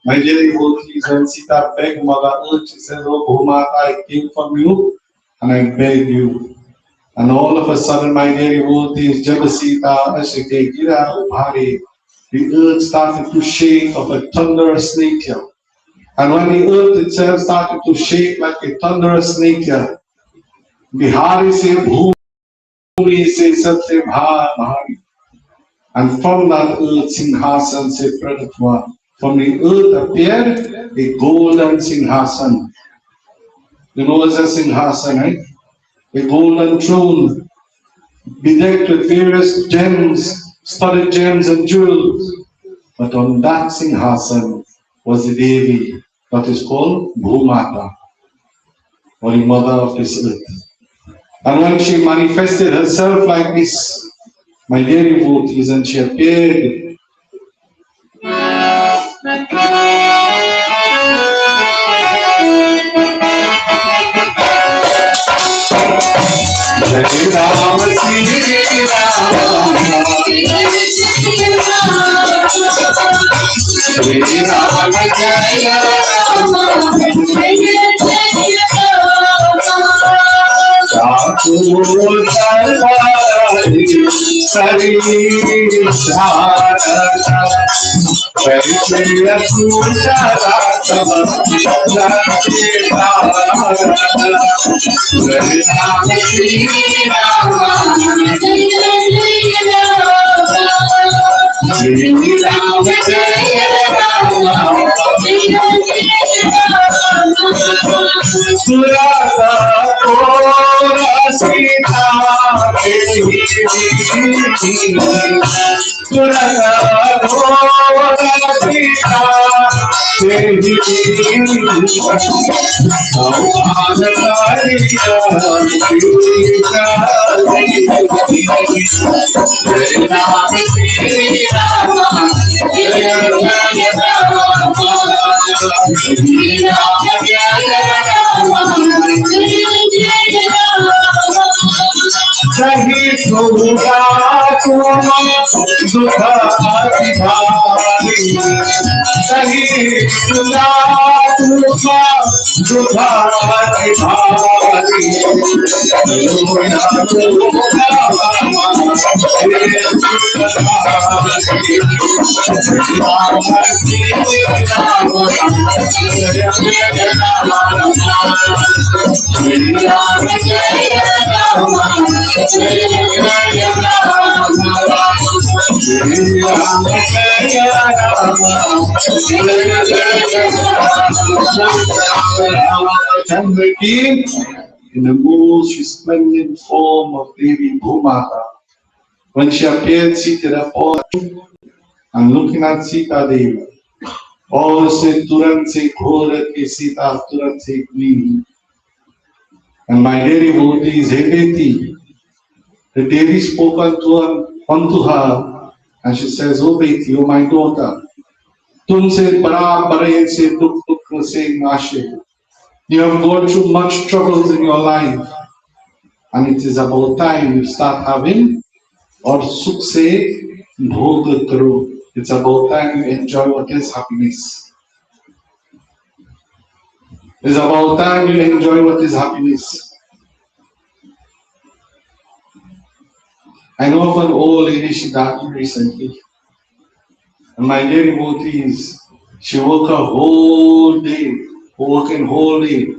My dear devotees, when Sita begged Mother Earth, she said, "Oh Bhumata, I came from you and I beg you." And all of a sudden, my dear devotees, Jabasita, Ashike, Gira, Ubhari, the earth started to shake of a thunderous nature. And when the earth itself started to shake like a thunderous nature, Bihari se Bhumi se Satse Bhari. And from that earth, Singhasan se Pradatva. From the earth appeared a golden Singhasan. You know what's a Singhasan, right? A golden throne, bedecked with various gems, studded gems and jewels. But on that Singhasan was the Devi, that is called Bhumata, or the mother of this earth. And when she manifested herself like this, my dear devotees, and she appeared, in the most resplendent form of Devi Bhumata, when she appeared seated upon and looking at Sita Devi, all said Turan se Ghorat ke Sita Turan se Gleam. And my dear devotees, Beti, the Devi spoke unto her, and she says, "Oh Beti, oh my daughter, tum se bara bare se dukh dukh se nashe. You have gone through much troubles in your life, and it is about time you start having or sukh se bhog karo. It's about time you enjoy what is happiness. It's about time you enjoy what is happiness. I know of an old lady, she died recently. And my dear devotees, she worked a whole day, working whole day.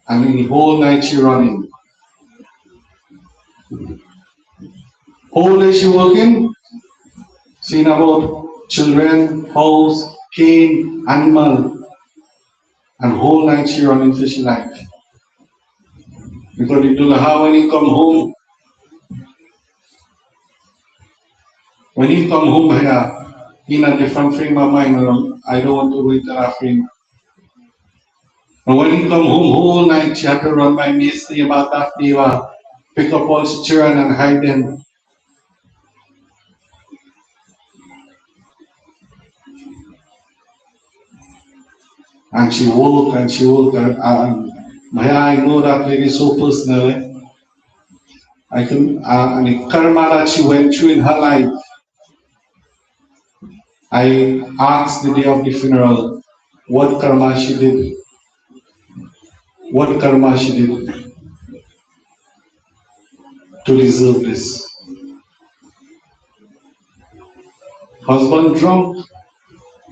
And the whole night she running. Whole day she working, seeing about children, house, cane, animal. And whole night she running for she life. Because you don't know how when he come home, here, in a different frame of mind, I don't want to wait till that frame. And when he come home whole night, she had to run by me, stay about that day, pick up all the children and hide them. And she woke and she woke and I know that lady so personally. I can and the karma that she went through in her life. I asked the day of the funeral what karma she did. What karma she did to deserve this. Husband drunk,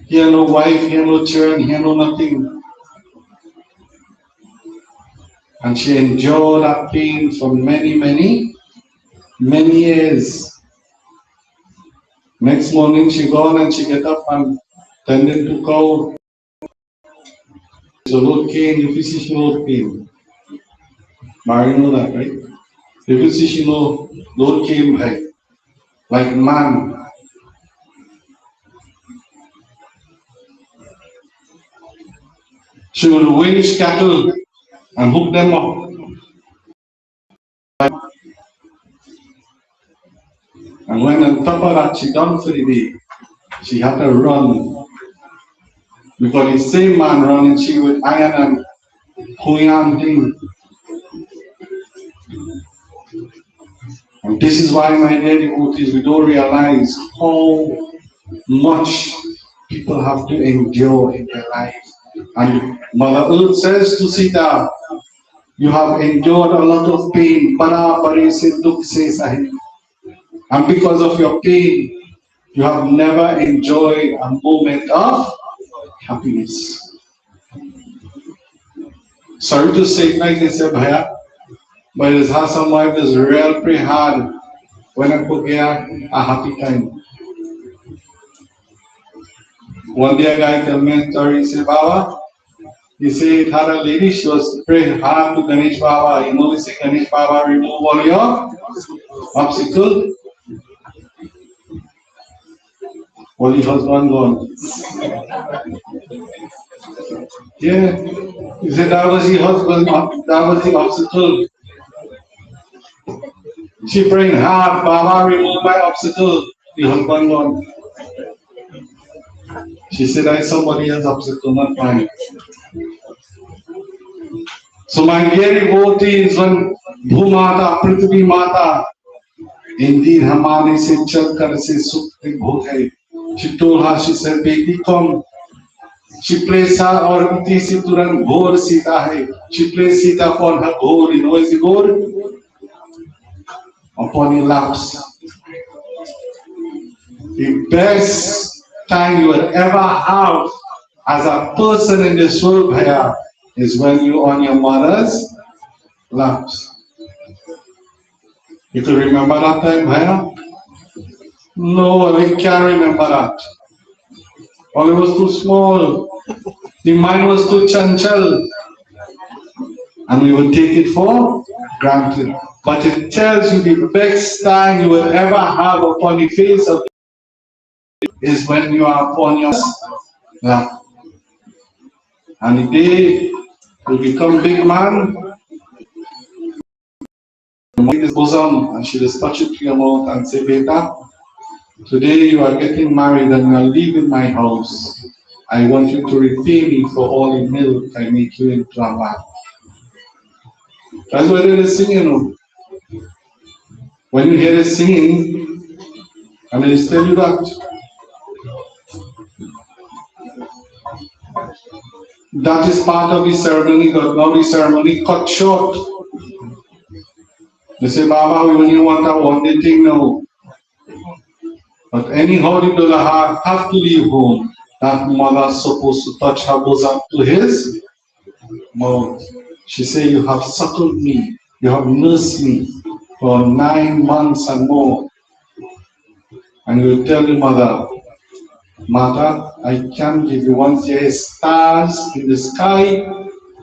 he had no wife, he had no children, he had no nothing. And she endured that pain for many years. Next morning she gone and she get up and tended to cow. So load cane, if you see she load cane. Mary know that, right? If you see she load cane like man. She will winch cattle and hook them up. And when on top of that she done for the day, she had to run. Because the same man running, she with iron and Huyam thing. And this is why, my dear devotees, we don't realize how much people have to endure in their life. And Mother Earth says to Sita, you have endured a lot of pain. And because of your pain, you have never enjoyed a moment of happiness. Sorry to say it like this, Bhaya, but it has some life that's real pretty hard when I put here a happy time. One day a guy told me a story, he said, Baba, he said it had a lady, she was praying hard to Ganesh Baba. You know, we say Ganesh Baba, remove all your obstacles. Well, the husband gone. Yeah, he said that was the husband, that was the obstacle. She praying hard, Baba, remove my obstacle. The husband gone. She said, I somebody else's obstacle, not mine. So my dear devotees, when Bhumata, Prithvi Mata, indeed hamare se chal kar se sukh bhog hai. She told her, she said, Beti come. She placed her or iti si turan ghor Sita hai. She placed Sita upon her ghor. You know what is the ghor? Upon your laps. The best time you will ever have as a person in this world here is when you're on your mother's laps. You can remember that time, Bhaya? No, I can't remember that. Or it was too small. The mind was too chanchal. And we will take it for granted. But it tells you the best time you will ever have upon the face of is when you are upon your lap. And the day you become big man, in his bosom, and she just touch it to your mouth and say, Beta, today you are getting married and you are leaving my house. I want you to repay me for all the milk I make you into a man. That's what it is singing. When you hear it singing, And I tell you that. That is part of the ceremony, but now the ceremony cut short. They say, Baba, we only want a one-day thing now. But anyhow, the Dulaha have to leave home. That mother's supposed to touch her bosom to his mouth. She said, you have suckled me, you have nursed me for 9 months and more. And you tell the mother, Mother, I can give you once there is stars in the sky,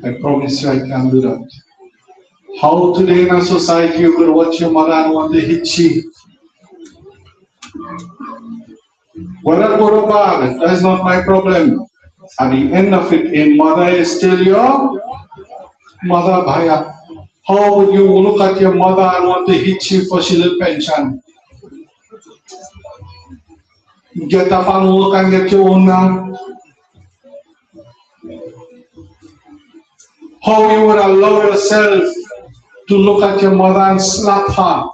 I promise you I can do that. How today in a society you could watch your mother and want to hit you? Whether good or bad, that is not my problem. At the end of it, a mother is still your mother, Bhaya. How would you look at your mother and want to hit you for she little pension? Get up and work and get your own now. How you would allow yourself to look at your mother and slap her?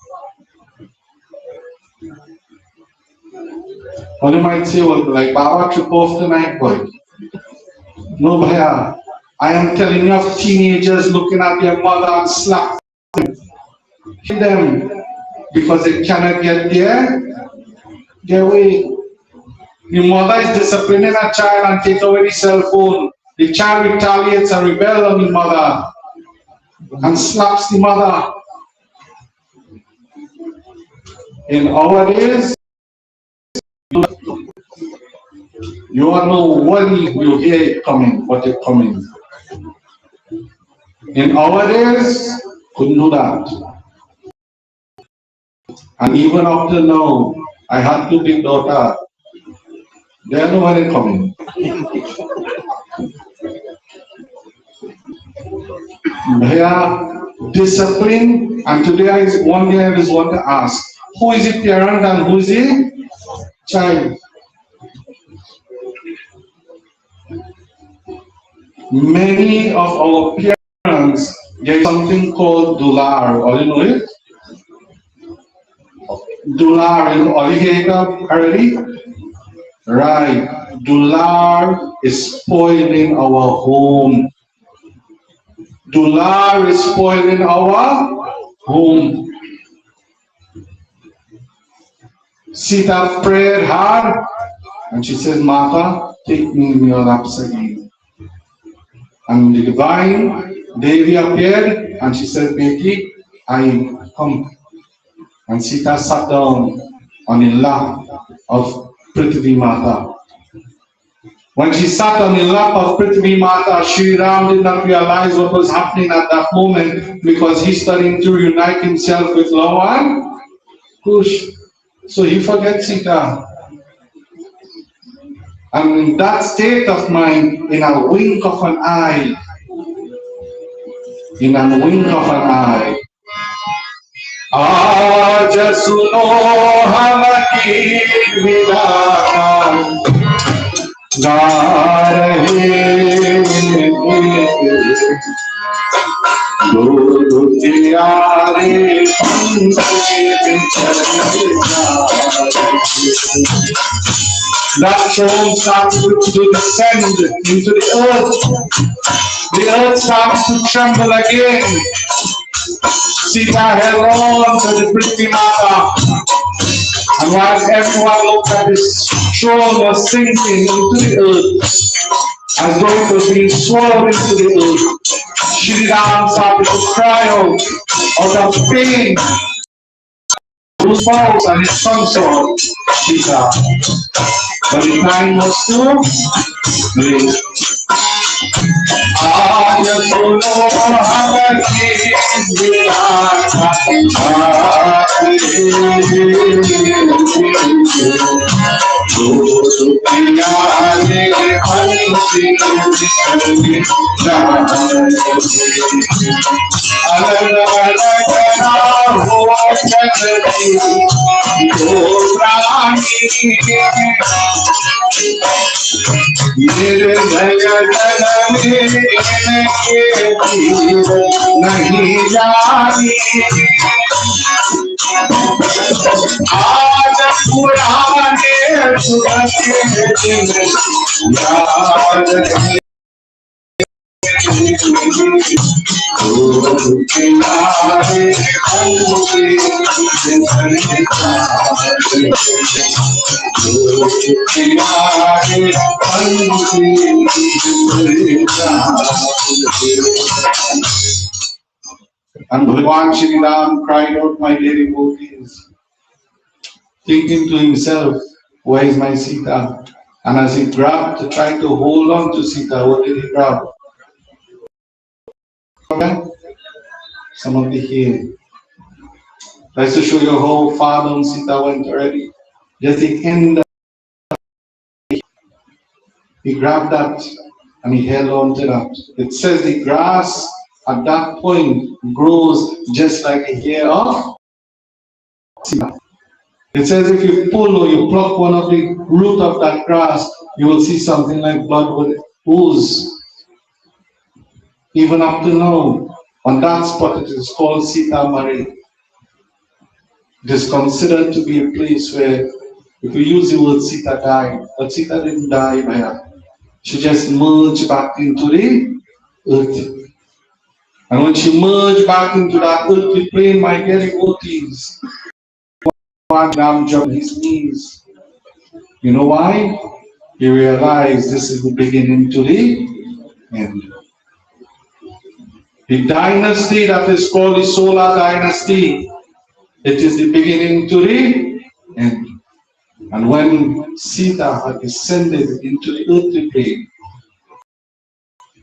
Or you might say, well, like, Baba, trip off tonight, boy. No, Bhaya. I am telling you of teenagers looking at their mother and slap them. Hit them because they cannot get their way. The mother is disciplining a child and take away the cell phone. The child retaliates and rebels on the mother and slaps the mother. In our days, you don't know when you hear it coming, but it's coming. In our days, couldn't do that. And even up till now, I had 2 big daughters. They don't know when it's coming. They are disciplined, and today I just want to ask, who is the parent and who is the child? Many of our parents get something called dular. All you know it? Dular, all you hear it already? Right. Dular is spoiling our home. Dular is spoiling our home. Sita prayed hard and she says, Mata, take me in your laps again. And the divine Devi appeared and she said, Beti, I come. And Sita sat down on the lap of Prithvi Mata. When she sat on the lap of Prithvi Mata, Sri Ram did not realize what was happening at that moment because he's starting to unite himself with Lava and Kush. So he forgets Sita. And in that state of mind, in a wink of an eye, Aaj suno hamaki vidaan ga rahe do tiyare that soul starts to descend into the earth. The earth starts to tremble again. Sita held on to the Prithvi Mata. And while everyone looked at this throne was sinking into the earth, as though it was being swallowed into the earth, Shri Ram started to cry out of pain. Whose falls and his consort, Sita. But the time was too late. Aaj suno hamaki vidaan नहीं जानी आज पूरा And Bhagavan Shri Ram cried out, my dear devotees, thinking to himself, where is my Sita? And as he grabbed to try to hold on to Sita, what did he grab? Some of the hair. Tries to show you how far down Sita went already. Just the end. He grabbed that and he held on to that. It says the grass at that point grows just like a hair of Sita. It says if you pull or you pluck one of the root of that grass, you will see something like blood will ooze. Even up to now, on that spot it is called Sita Mari. It is considered to be a place where, if we use the word Sita died, but Sita didn't die by her. She just merged back into the earth. And when she merged back into that earthly plane, my dear devotees, Ram jumped his knees. You know why? He realized this is the beginning to the end. The dynasty that is called the Solar Dynasty, it is the beginning to the end. And when Sita had descended into the earthly plane,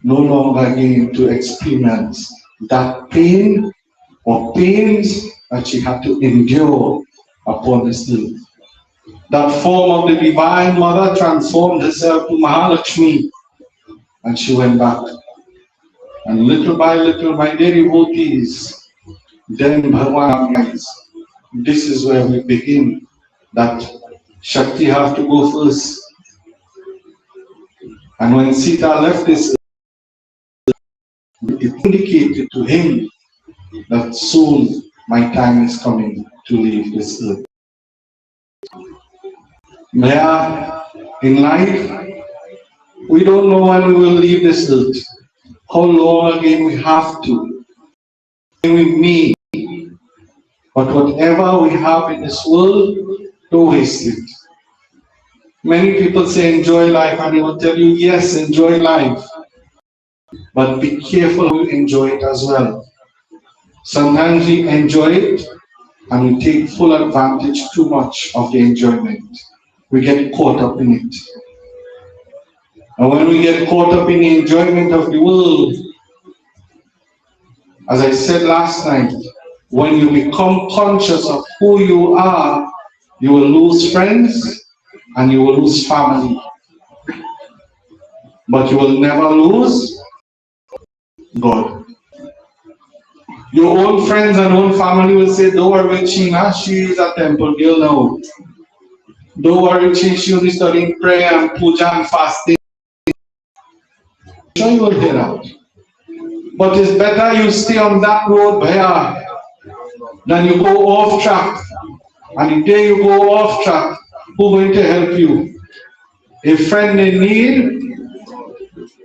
no longer again to experience that pain or pains that she had to endure upon this earth. That form of the Divine Mother transformed herself to Mahalakshmi, and she went back. And little by little, my dear devotees, then Bhagavan realized, this is where we begin, that Shakti have to go first. And when Sita left this earth, it indicated to him that soon my time is coming to leave this earth. Yeah, in life, we don't know when we will leave this earth. How long again we have to. We need. But whatever we have in this world, don't waste it. Many people say enjoy life, and they will tell you, yes, enjoy life. But be careful how you enjoy it as well. Sometimes we enjoy it and we take full advantage too much of the enjoyment. We get caught up in it. And when we get caught up in the enjoyment of the world, as I said last night, when you become conscious of who you are, you will lose friends and you will lose family. But you will never lose God. Your own friends and own family will say, don't worry, China, she is a temple girl now. Don't worry, she will be studying prayer and puja and fasting. Sure, you will hear that. But it's better you stay on that road Bhaya, than you go off track. And the day you go off track, who's going to help you? A friend in need.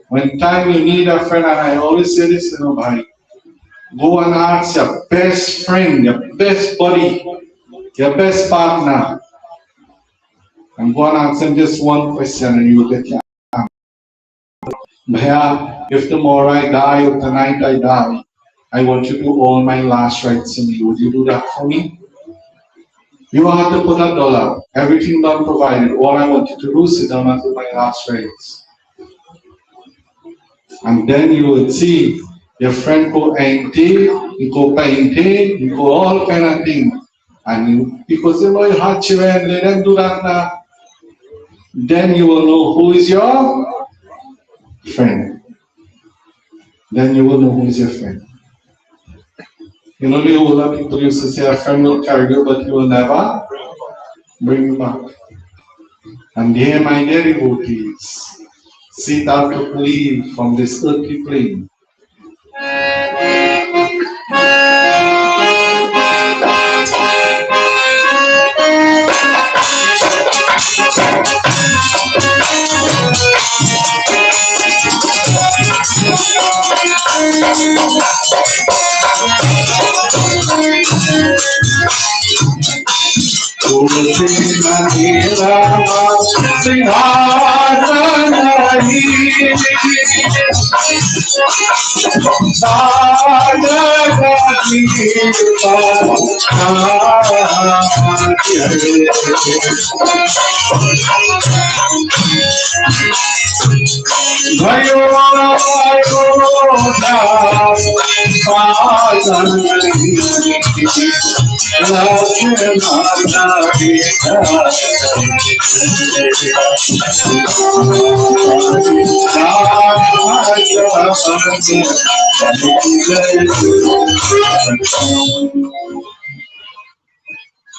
When time you need a friend, and I always say this, you know, Bhai, go and ask your best friend, your best buddy, your best partner, and go and ask them just one question and you will get your answer. Bhaiya, if tomorrow I die or tonight I die, I want you to do all my last rites in me. Would you do that for me? You have to put $1. Everything done provided. All I want you to do is sit down and do my last rites. And then you will see your friend go empty, you go painting, you go all kind of things. And you, because you know you had children, let them do that now. Then you will know who is your friend. Then you will know who is your friend. You know the older people used to say a friend will carry you, but he will never bring you back. And here, my dear devotees, Sita took leave from this earthly plane.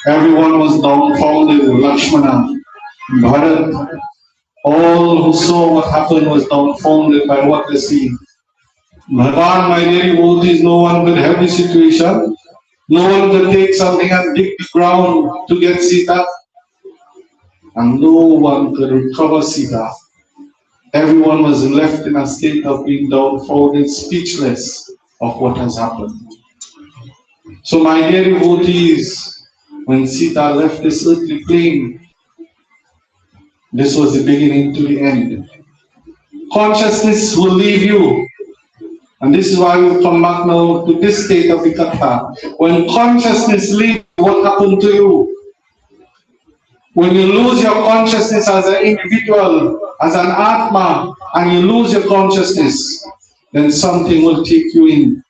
Everyone was dumbfounded. Lakshmana, Bharat, all who saw what happened was dumbfounded by what they see. Bhagavan, my dear devotees, no one could help the situation. No one could take something and dig the ground to get Sita. And no one could recover Sita. Everyone was left in a state of being dumbfounded, speechless of what has happened. So my dear devotees, when Sita left this earthly plane, this was the beginning to the end. Consciousness will leave you. And this is why we come back now to this state of the Katha. When consciousness leaves, what happened to you? When you lose your consciousness as an individual, as an Atma, and you lose your consciousness, then something will take you in.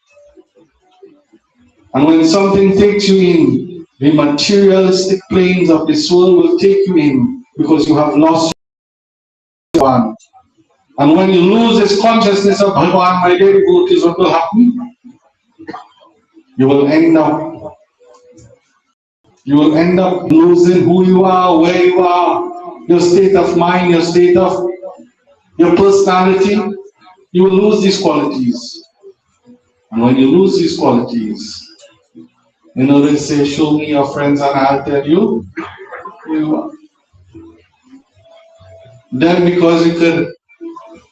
And when something takes you in, the materialistic planes of this world will take you in, because you have lost one. And when you lose this consciousness of Bhagavan, my dear devotees, what will happen? You will end up losing who you are, where you are, your state of mind, your state of your personality. You will lose these qualities. And when you lose these qualities, you know, they say, show me your friends and I'll tell you who you are. Then because you could,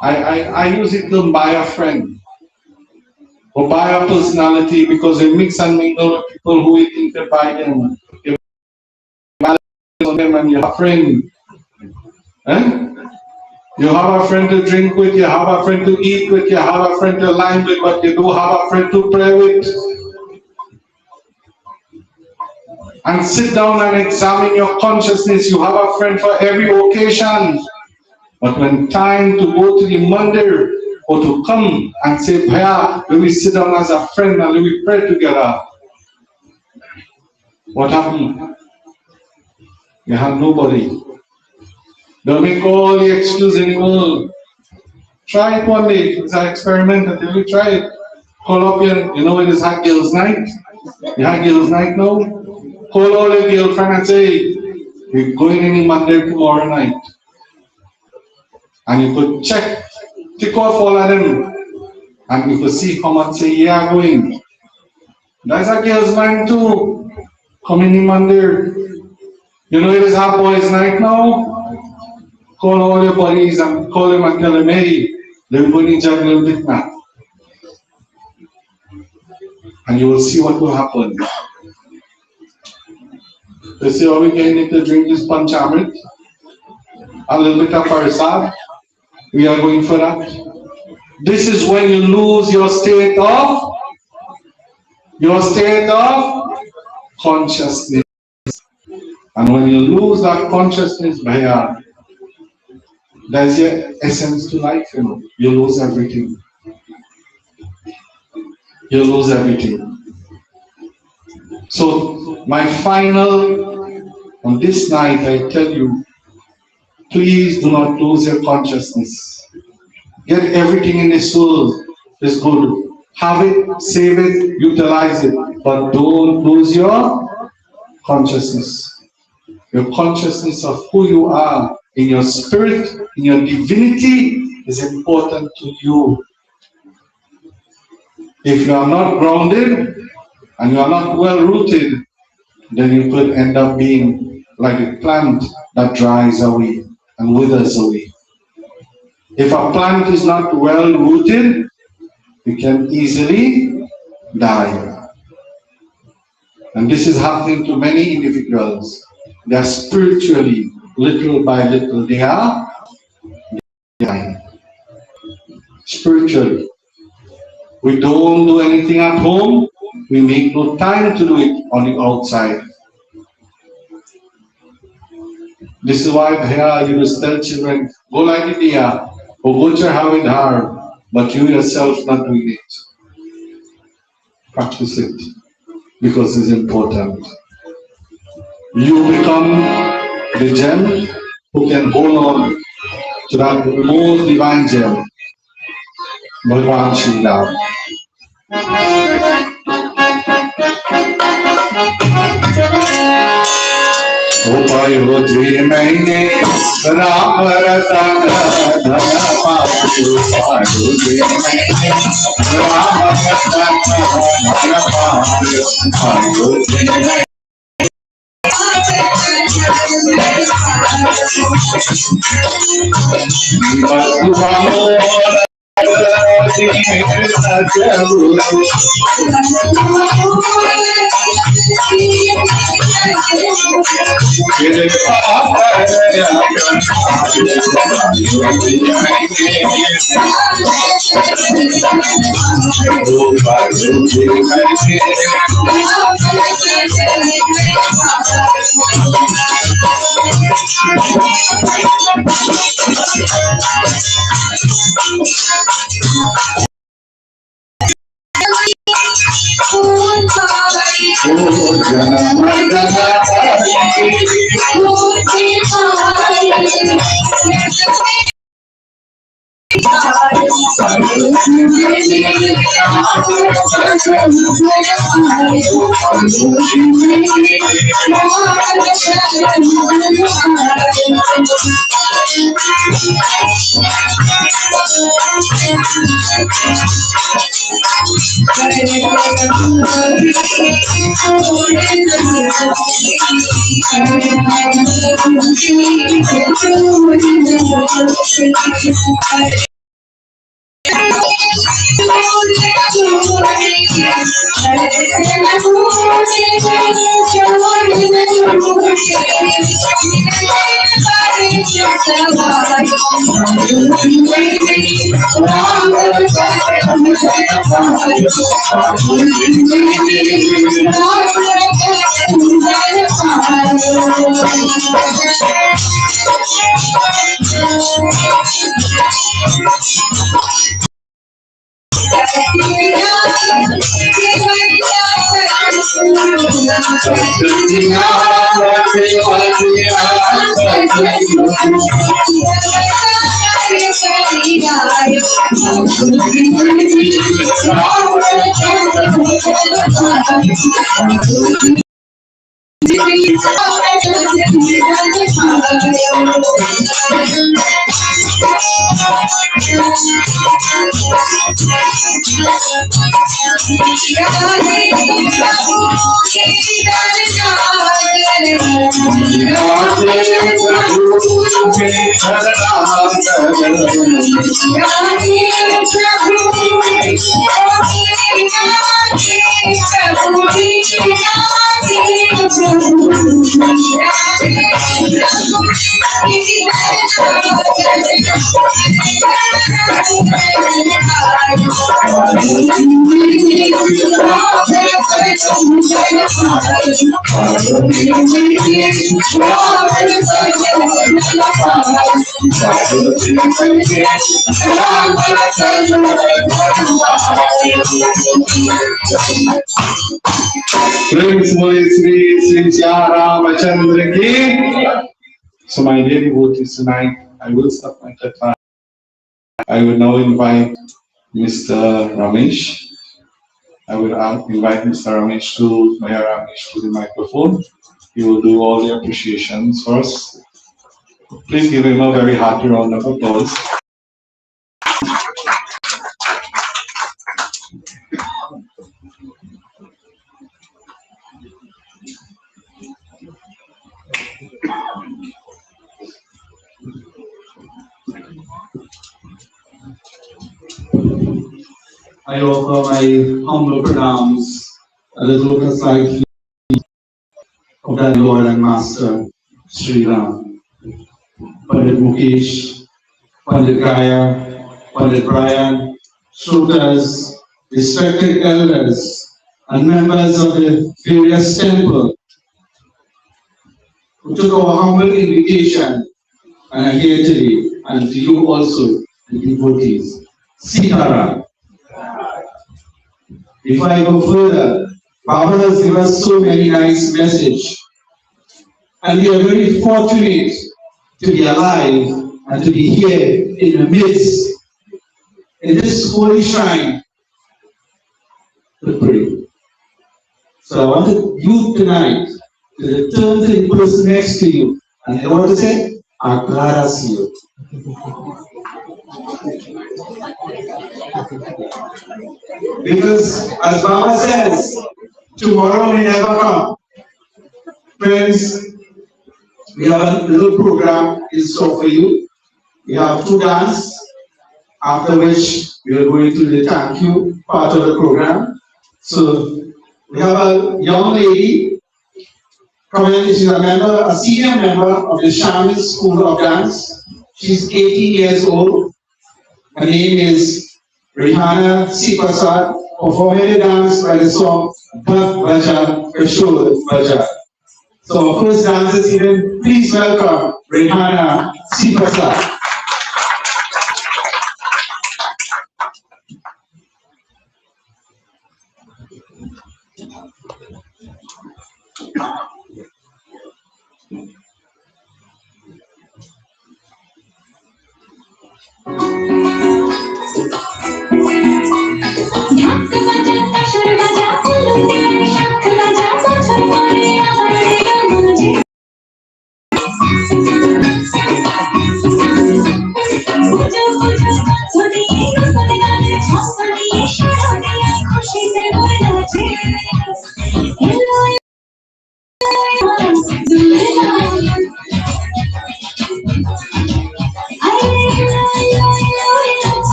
I use it to buy a friend or buy a personality, because they mix and mingle with people who we think they buy them. You buy them and you have a friend. Eh? You have a friend to drink with, you have a friend to eat with, you have a friend to line with, but you do have a friend to pray with. And sit down and examine your consciousness. You have a friend for every occasion. But when time to go to the mandir or to come and say, Bhaya, let me sit down as a friend and let me pray together, what happened? You have nobody. Don't make all the excuse in the world. Try it one day. It's an experiment until you try it. Call up your, you know it is Hot Girls Night? You have Girls Night now? Call all your girlfriend and say, we're going in the mandir tomorrow night. And you could check, tick off all of them, and you could see how much say, yeah, going. That's a girl's night too. Come in mandir. You know it is our boys' night now? Call all your buddies and call them and tell them, hey, they're going to juggle a little bit now. And you will see what will happen. They say, are we going to drink this panchamrit? A little bit of prasad? We are going for that. This is when you lose your state of consciousness. And when you lose that consciousness, Bhaya, that's your essence to life, you know. You lose everything. You lose everything. So my final, on this night, I tell you, please do not lose your consciousness. Get everything in this world is good. Have it, save it, utilize it, but don't lose your consciousness. Your consciousness of who you are in your spirit, in your divinity is important to you. If you are not grounded and you are not well rooted, then you could end up being like a plant that dries away and withers away. If a plant is not well rooted, it can easily die. And this is happening to many individuals. They're spiritually, little by little, they are dying. Spiritually. We don't do anything at home. We make no time to do it on the outside. This is why here you must tell children, go like India, or go to have it hard, but you yourself not doing it. Practice it, because it's important. You become the gem who can hold on to that most divine gem, Bhagavan Shri Ram. उपाय हो जी मैंने राम रतन धन पायो उपाय हो जी मैंने राम रतन धन पायो उपाय हो जी So my daily devotees tonight, I will stop my katha. I will now invite Mr. Ramesh. I will invite Mr. Ramesh to the microphone. He will do all the appreciations for us. Please give him a very hearty round of applause. I offer my humble pranams, a little aside of than Lord and Master Sri Ram. Pandit Mukesh, Pandit Gaya, Pandit Brian, Shrotas, respected elders, and members of the various temples who took our humble invitation and are here today, and to you also, the devotees. Sitaram. Before I go further, Baba has given us so many nice messages, and we are very fortunate to be alive and to be here in the midst, in this holy shrine, to pray. So I want you tonight to turn to the person next to you, and I want to say, Agradecido. Because as Baba says, tomorrow may never come. Friends, we have a little program in store for you. We have 2 dances, after which we are going to the thank you part of the program. So we have a young lady coming in. She's a senior member of the Shaman School of Dance. She's 18 years old. Her name is Rihanna Sipasad, performing the dance by the song Bhav Bhaja Kashur Bhaja. So our first dancers here, please welcome Rihanna Sipasad.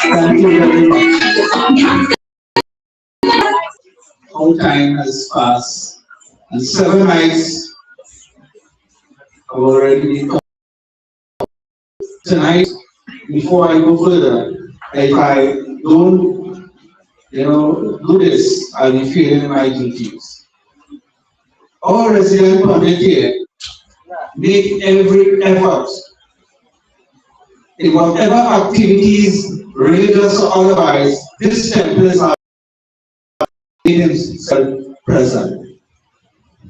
Thank you very much. How time has passed, and 7 nights have already been. Tonight, before I go further, if I don't, do this, I'll be feeling my duties. All resident public here make every effort in whatever activities, religious or otherwise, this temple is himself present.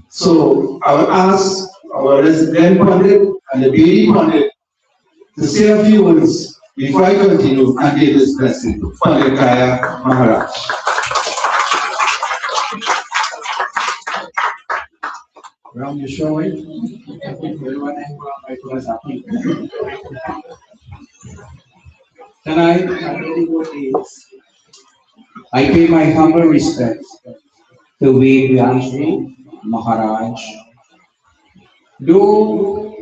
So I will ask our resident public and the baby public to say a few words before I continue and give this blessing to Pandikaya Maharaj. Ram, you show it. Tonight, I pay my humble respects to Vyasji Maharaj. Though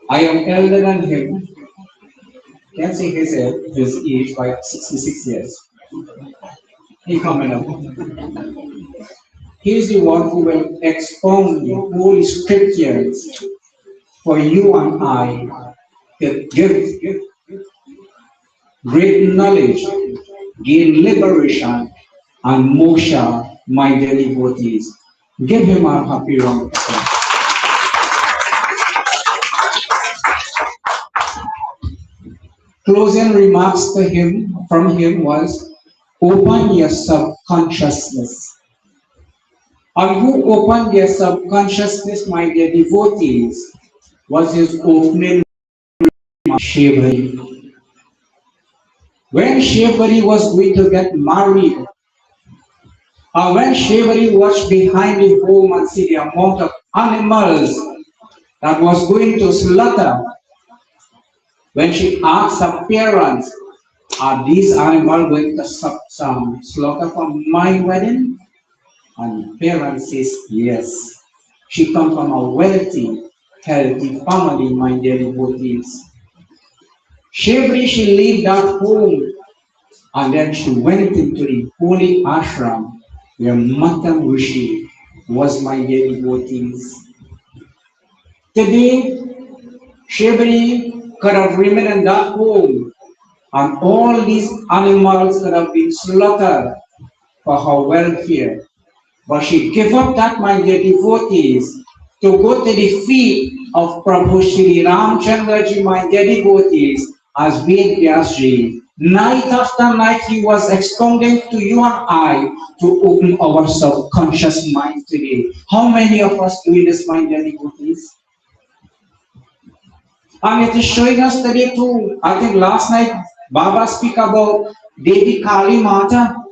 I am elder than him, can say his age by 66 years. He coming up. He is the one who will expound the holy scriptures for you and I to give great knowledge, gain liberation, and moksha, my dear devotees. Give him a happy round of applause. Closing remarks from him was, open your subconsciousness. And who opened their subconsciousness, my dear devotees, was his opening remark, Shivari. When Shivari was going to get married, and when Shivari watched behind the home and see the amount of animals that was going to slaughter, when she asked her parents, are these animals going to slaughter for my wedding? And parents says, yes. She comes from a wealthy, healthy family, my dear devotees. She left that home and then she went into the holy ashram where Mata Rishi was, my dear devotees. Today, Shivri could have remained in that home and all these animals could have been slaughtered for her welfare. But she gave up that, my dear devotees, to go to the feet of Prabhu Shri Ramchandraji, my dear devotees, as Vyasji. Night after night, he was expounding to you and I to open our subconscious mind today. How many of us doing this, my dear devotees? And it is showing us today too. I think last night, Baba speak about Devi Kali Mata.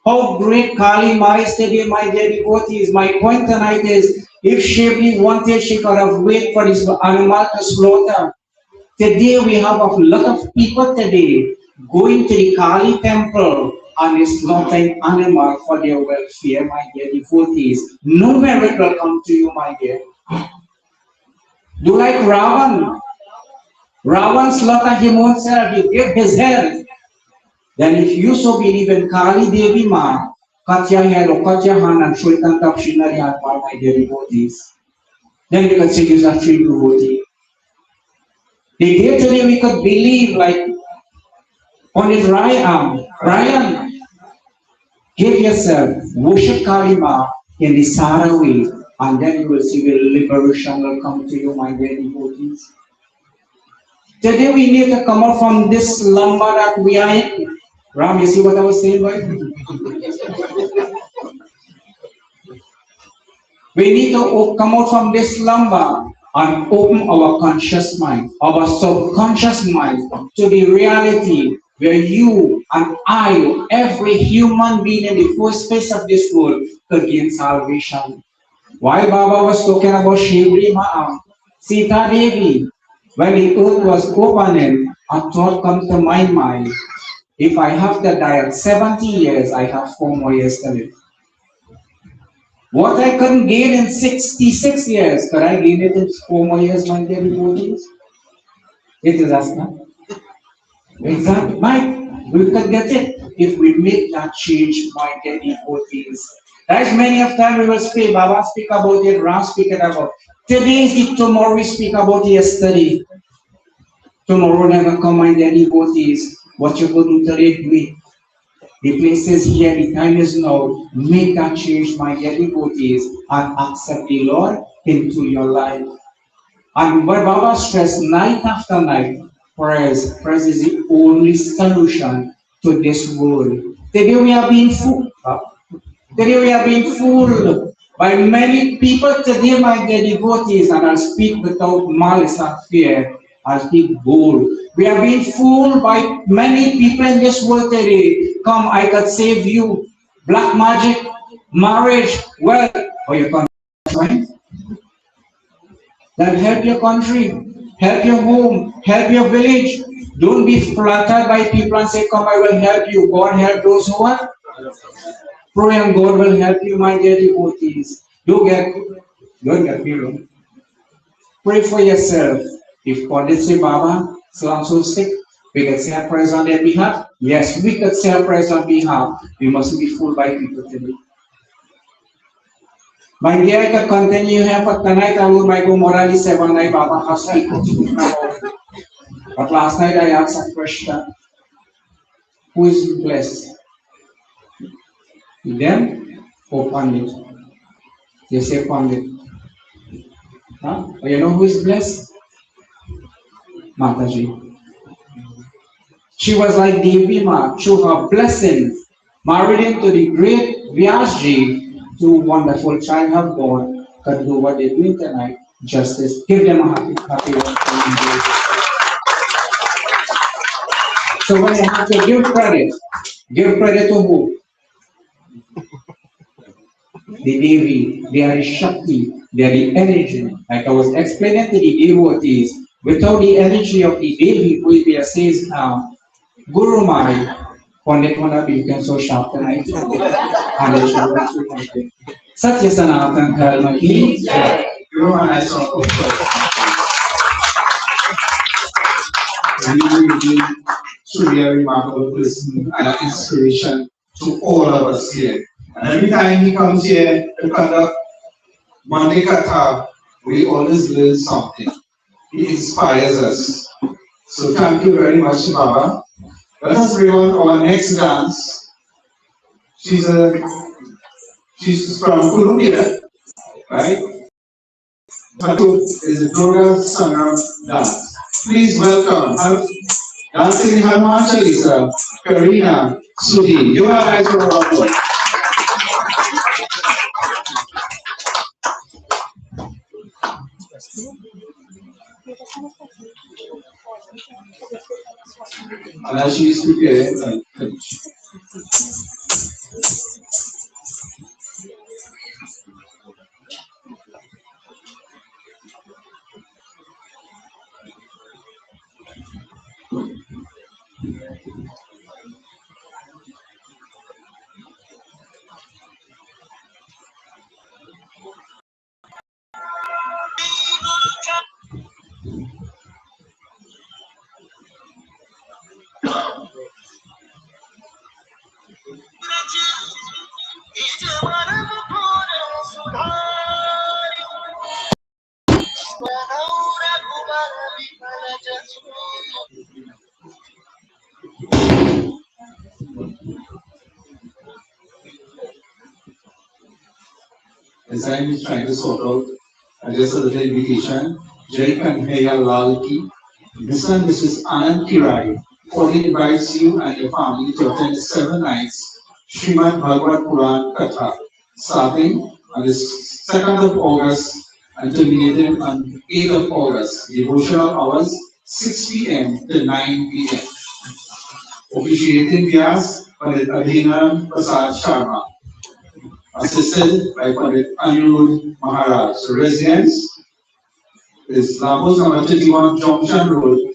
How great Kali Ma is today, my dear devotees. My point tonight is, if Shivli wanted, she could have waited for this animal to slaughter. Today we have a lot of people today going to the Kali temple and slaughtering animal for their welfare, my dear devotees. No merit will come to you, my dear. Do like Ravan. Ravan slaughtered him himself, he gave his head. Then if you so believe in Kali Devi Ma, cut your head or cut your hand and show it on top, my dear devotees. Then you can say you are true devotee. The day today we could believe like Pandit Ryan, give yourself, worship Kali Ma in the Sara way, and then you will see the liberation will come to you, my dear devotees. Today we need to come out from this slumber that we are in. Ram, you see what I was saying, right? We need to come out from this slumber and open our conscious mind, our subconscious mind, to the reality where you and I, every human being in the first place of this world, could gain salvation. While Baba was talking about Shivri Ma'am, Sita Devi, when the earth was opening, a thought comes to my mind. If I have to die at 70 years, I have 4 more years to live. What I couldn't gain in 66 years, could I gain it in 4 more years, my dear devotees? It is as not. Exactly. We could get it if we make that change, my dear devotees. There's many of time we will speak, Baba speak about it, Ram speak about. Today is it, tomorrow we speak about yesterday. Tomorrow never come, my dear devotees. What you could do today, do it. The place is here, the time is now. Make that change, my dear devotees, and accept the Lord into your life. And what Baba stressed night after night, prayers is the only solution to this world. Today we are being fooled. Today we are being fooled by many people today, my dear devotees, and I speak without malice and fear. I speak bold. We are being fooled by many people in this world today. Come, I could save you. Black magic, marriage, wealth, or your country. Then help your country, help your home, help your village. Don't be flattered by people and say, come, I will help you. God help those who are. Pray and God will help you, my dear devotees. Don't get me wrong. Pray for yourself. If God did say, Baba, so I'm so sick, we could say a prayer on their behalf. Yes, we could say a prayer on behalf. We mustn't be fooled by people today. My dear, I could continue here, but tonight I will go morally 7 night Baba has speaking. But last night I asked a question. Who is blessed? Them or Pandit? They say Pandit. Huh? But you know who is blessed? Mataji. She was like Devi Ma, through her blessings, married into the great Vyasji, two wonderful child of God, could do what they're doing tonight. Justice. Give them a happy one. So when you have to give credit to who? The Devi, they are the Shakti, they are the energy. Like I was explaining to the devotees, without the energy of the Devi, who we says now, Guru Mai, Pandit wanna be so sharp tonight. And they shall be so happy. Satya Sanatan Dharma ki You and I saw really, truly a remarkable person and an inspiration to all of us here. And every time he comes here to conduct Monday Katha, we always learn something. He inspires us. So thank you very much, Baba. Let us bring on our next dance. She's from Colombia, right? Is a Durga Sangam dance. Please welcome dancing Hanuman Chalisa, Karina Sudhi. You are guys for applause. And as she is prepared, as I'm trying to sort out just a little invitation, Jai Kanhaiya Lal ki, Mr. and Mrs. Anand Kirai, Pauline invites you and your family to attend 7 nights Srimad Bhagavad Puran Katha, starting on the 2nd of August and terminated on 8th of August. Devotional hours 6 p.m. to 9 p.m. Officiating guest Pandit Adhina Prasad Sharma, assisted by Pandit Anirudh Maharaj. So residence is Lagos number 31 Junction Road,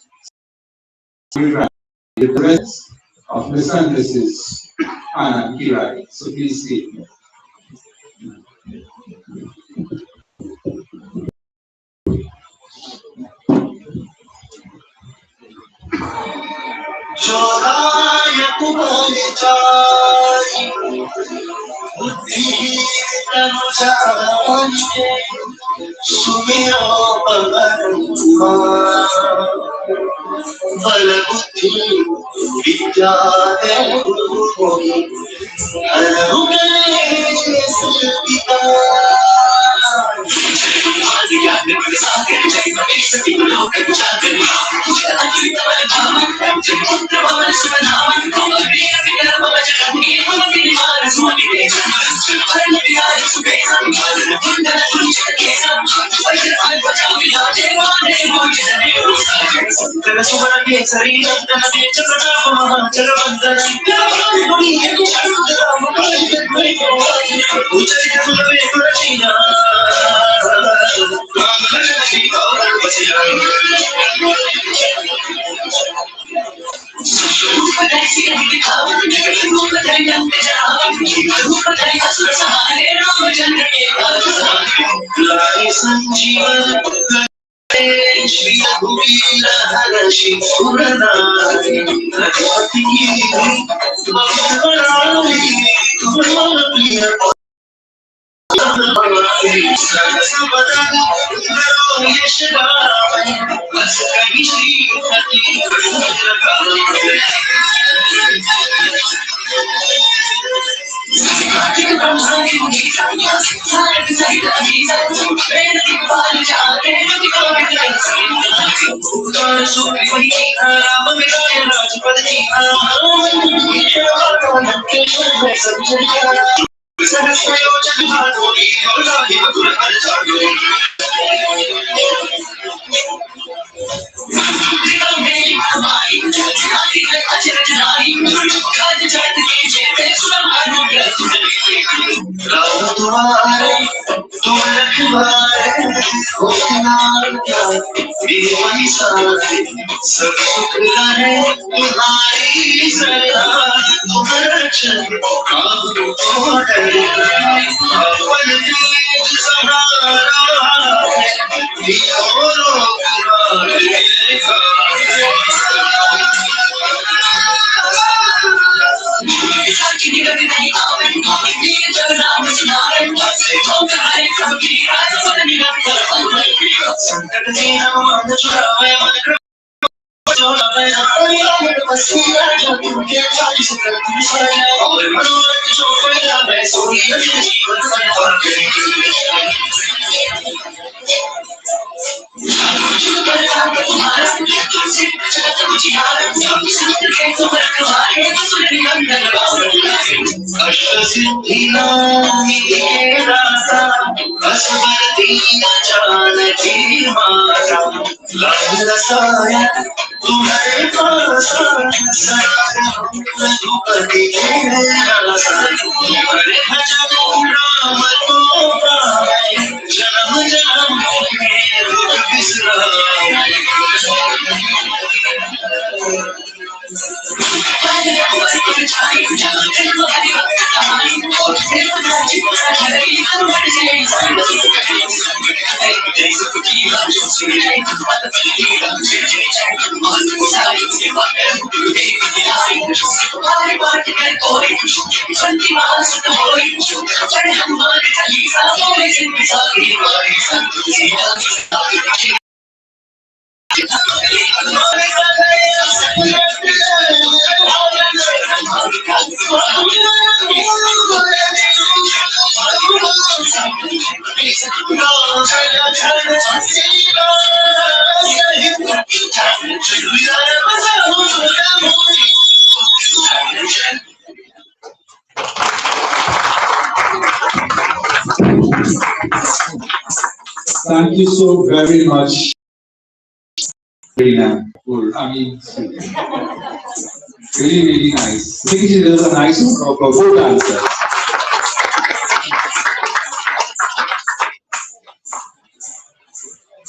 the residence of Mr. and Mrs. Anand Kirai. So please stay. Thank you so very much, Rina. I mean, really, really nice. I think she does a nice job for both answers.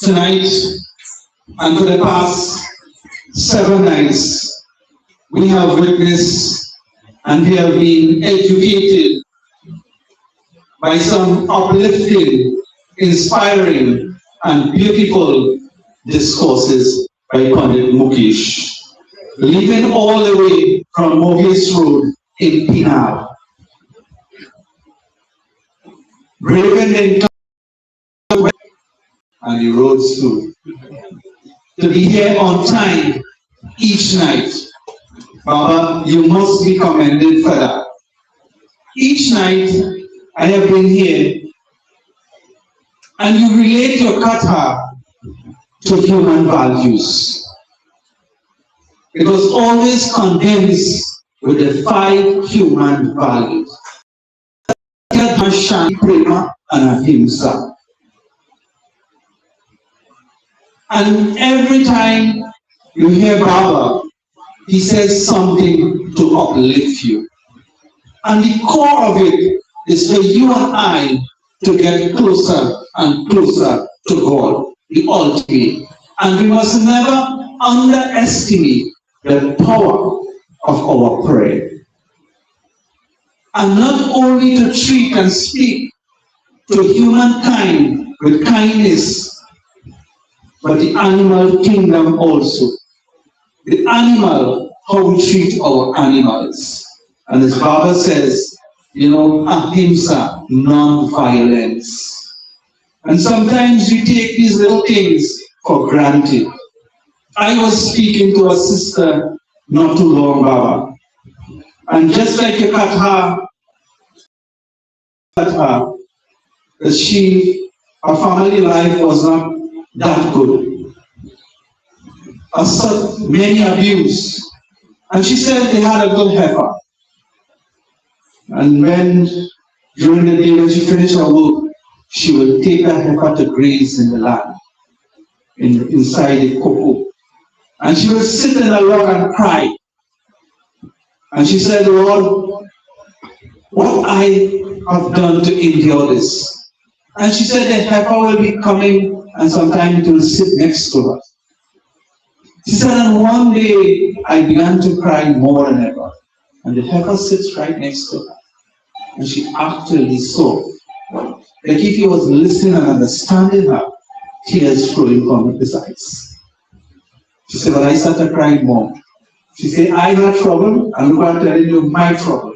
Tonight, and for the past 7 nights, we have witnessed and we have been educated by some uplifting, inspiring, and beautiful discourses by Pandit Mukesh, leaving all the way from Mobius Road in Pinal. Braving in and the roads too. To be here on time each night. Baba, you must be commended for that. Each night I have been here and you relate your katha to human values. It was always condensed with the 5 human values. Shanti, Prema, and Ahimsa. And every time you hear Baba, he says something to uplift you. And the core of it is for you and I to get closer and closer to God, the ultimate. And we must never underestimate the power of our prayer. And not only to treat and speak to humankind with kindness, but the animal kingdom also. The animal, how we treat our animals. And as Baba says, ahimsa, non-violence. And sometimes we take these little things for granted. I was speaking to a sister not too long, Baba. And just like a katha, her family life was not that good. Many abuse. And she said they had a good heifer. And during the day when she finished her work, she would take her heifer to graze in the land, inside the cocoa. And she would sit in a log and cry. And she said, Lord, what I have done to endure this. And she said the heifer will be coming and sometimes it will sit next to her. She said, and one day I began to cry more than ever. And the heifer sits right next to her. And she actually saw, like if he was listening and understanding her, tears flowing from his eyes. She said, well, I started crying more. She said, I had trouble, and look, I'm telling you my trouble.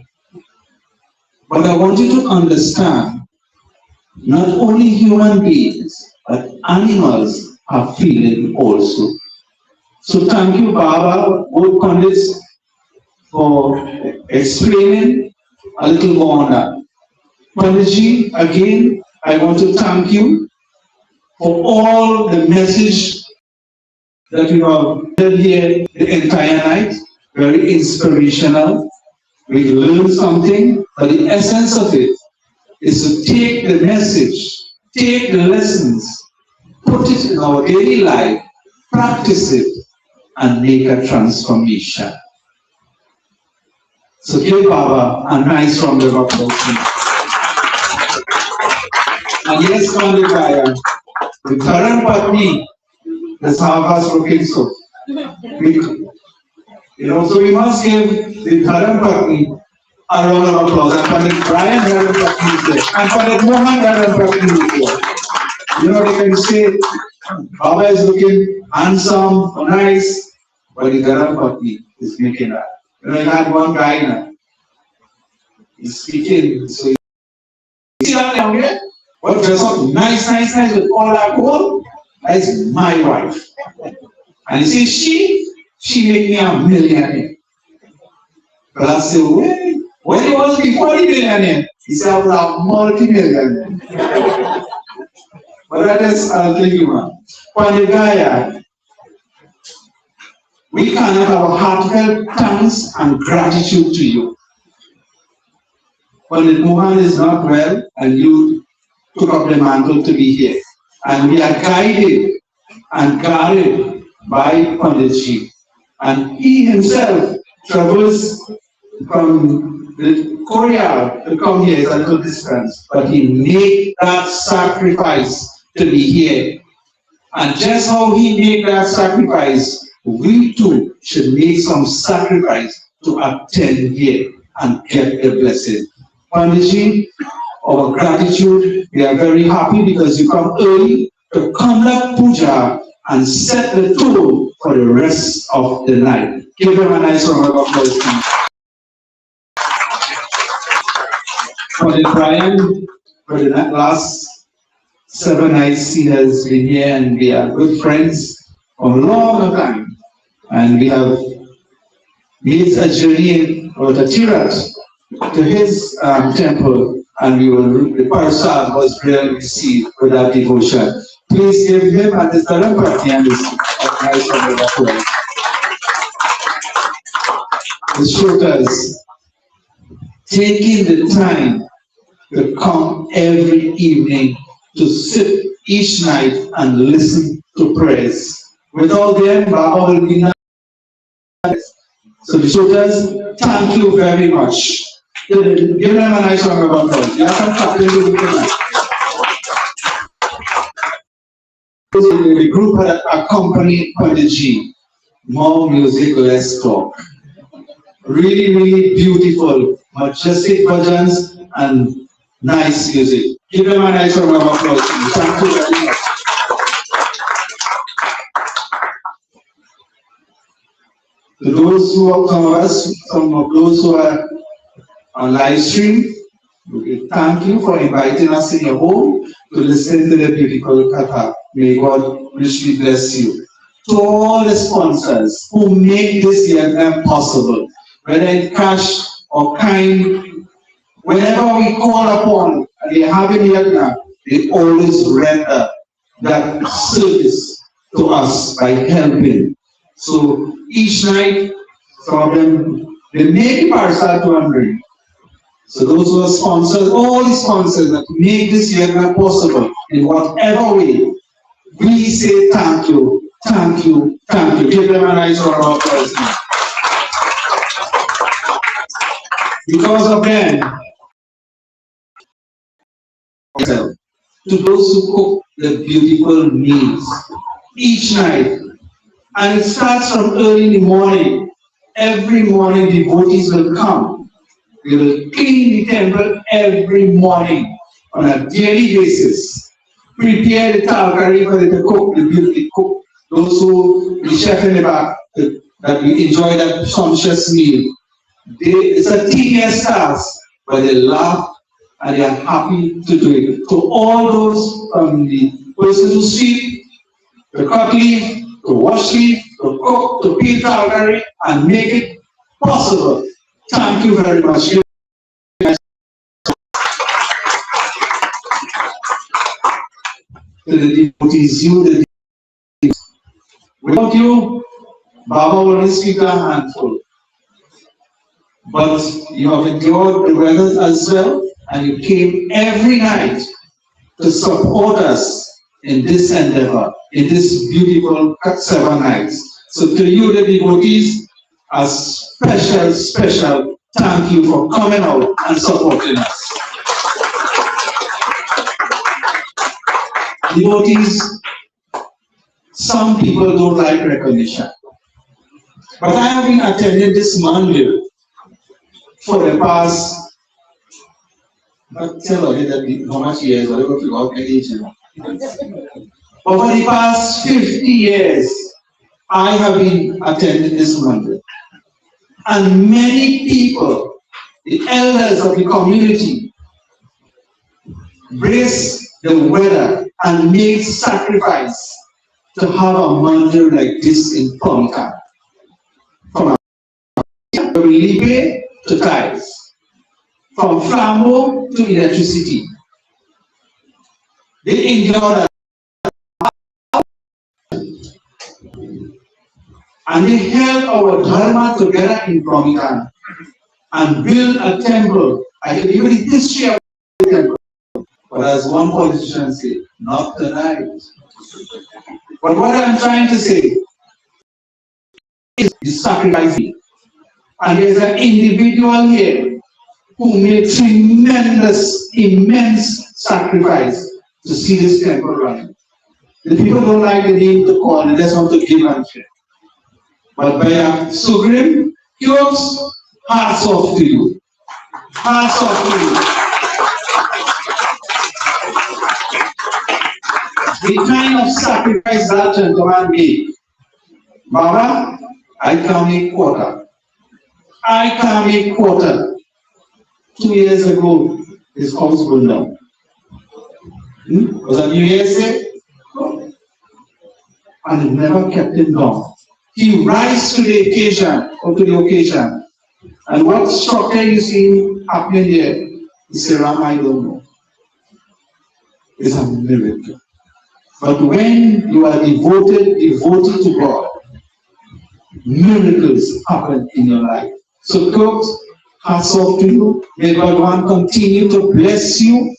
But I want you to understand, not only human beings, but animals are feeling also. So thank you, Baba, both Pandits, for explaining a little more on that. Panditji, again, I want to thank you for all the message that you have heard here the entire night. Very inspirational. We learned something, but the essence of it is to take the message, take the lessons, put it in our daily life, practice it, and make a transformation. So give Baba a nice round of applause. And yes, Pandit, the current Patni, the Sahabas looking so. So we must give the Dharam Patni a round of applause. And Pandit Brian Dharam Patni is there. And Pandit Mohan Dharam Patni is there. They can say, Baba is looking handsome, nice, but the Dharam Patni is making that. I had one guy now. He's speaking, so you see that down here? Well, dress up nice with all that gold. That's my wife. And you see, she made me a millionaire. But I said, wait, when he was before the millionaire, he said I was a multi-millionaire. But that is, I'll tell you, man. Pandit, we cannot have a heartfelt thanks and gratitude to you. Pandit Mohan is not well, and you took up the mantle to be here. and we are guided and guarded by Panditji. And he himself travels from Korea to come here. It's a little distance, but he made that sacrifice to be here. And just how he made that sacrifice, we too should make some sacrifice to attend here and get the blessing. Panditji, our gratitude, we are very happy because you come early to conduct puja and set the tone for the rest of the night. Give them a nice round of applause. Brother Brian, for the last 7 nights he has been here, and we are good friends for a long time. And we have made a journey or a tirat to his temple, and the parasad was really received with that devotion. Please give him and his Dharampati and his nice round of applause. The Shrotas taking the time to come every evening to sit each night and listen to prayers. Without them, Baba will be not. So the Shrotas, thank you very much. Give them a nice round of applause. The group had accompanied Panditji. More music, less talk. Really, really beautiful, majestic bhajans and nice music. Give them a nice round of applause. Thank you very much. To those who are some of us, some of those who are on live stream, thank you for inviting us in your home to listen to the beautiful katha. May God richly bless you. To all the sponsors who make this event possible, whether in cash or kind, whenever we call upon and they have in yajna, they always render that service to us by helping. So each night, some of them, they make Parsa 200. So those who are sponsors, all the sponsors that make this yajna possible in whatever way, we say thank you, thank you, thank you. Give them a nice round of applause. Because of them, to those who cook the beautiful meals each night, and it starts from early in the morning. Every morning, devotees will come. They will clean the temple every morning on a daily basis. Prepare the tarkari for them to cook, the beautiful cook. Those who, the chef in the back, that we enjoy that sumptuous meal. It's a tedious task, but they laugh and they are happy to do it. To all those the persons who sweep, to cut leaf, to wash leaf, to cook, to peel tarkari, and make it possible. Thank you very much. To the devotees, the devotees. Without you, Baba will only speak a handful. But you have endured the weather as well, and you came every night to support us in this endeavor, in this beautiful 7 nights. So to you, the devotees, a special thank you for coming out and supporting us. Devotees, some people don't like recognition. But I have been attending this mandir for the past, not tell you how much years, whatever you got age. But for the past 50 years, I have been attending this mandir. And many people, the elders of the community, brace the weather and make sacrifice to have a mandir like this in Pomka. From Libe to ties, from flambeau to electricity. They endure that. And they held our Dharma together in Pomka and built a temple. I can give you the history of the temple. But as one politician said, not tonight. But what I'm trying to say is you sacrifice me. And there's an individual here who made tremendous, immense sacrifice to see this temple running. The people don't like the name to call, they just want to give and share. But by a Sugrim, Kioks, hats off to you. Hats off to you. The kind of sacrifice that gentleman made. Baba, I can't make quarter. I can't make quarter. 2 years ago, his house burned down. Was that New Year's Day? And it never kept him down. He rise to the occasion, or to the occasion. And what structure you see happening here, he said, Ram, I don't know. It's a miracle. But when you are devoted to God, miracles happen in your life. So God, hats off to you. May God continue to bless you,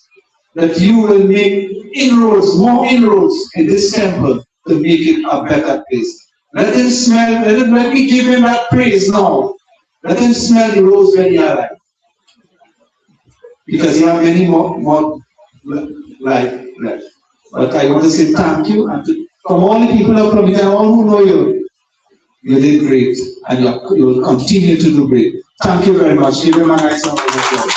that you will make inroads, more inroads in this temple to make it a better place. Let him smell, let me give him that praise now. Let him smell the rose when you are alive. Because you have many more life left. But I want to say thank you, and from all the people of Providence, all who know you, you did great, and you will continue to do great. Thank you very much. Give him a nice round of applause.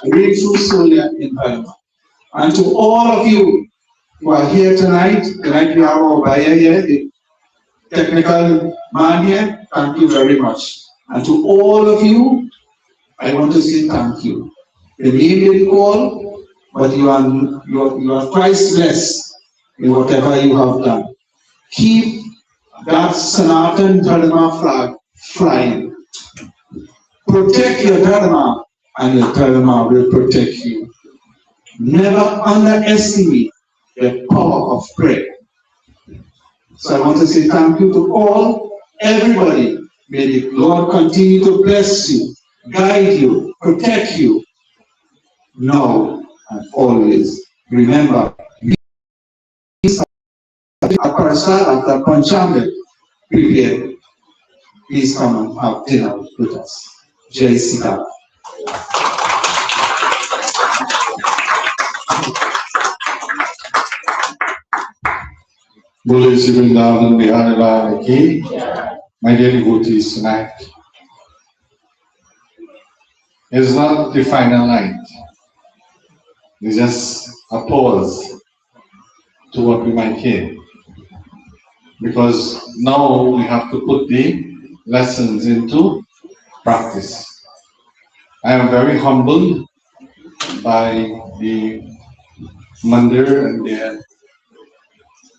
A grateful soul here in Dharma. And to all of you who are here tonight we have our buyer here, the technical man here, thank you very much. And to all of you, I want to say thank you. The name didn't call, but you are priceless in whatever you have done. Keep that Sanatan Dharma flag flying. Protect your Dharma, and your Dharma will protect you. Never underestimate the power of prayer. So I want to say thank you to everybody. May the Lord continue to bless you, guide you, protect you, now and always. Remember, after Panchamrit, prepare. Please come and have dinner with us. Jai Sita. Bole Vrindavan Bihari Lal ki, my dear devotees, tonight is not the final night. It's just a pause to what we might hear. Because now we have to put the lessons into practice. I am very humbled by the Mandir and their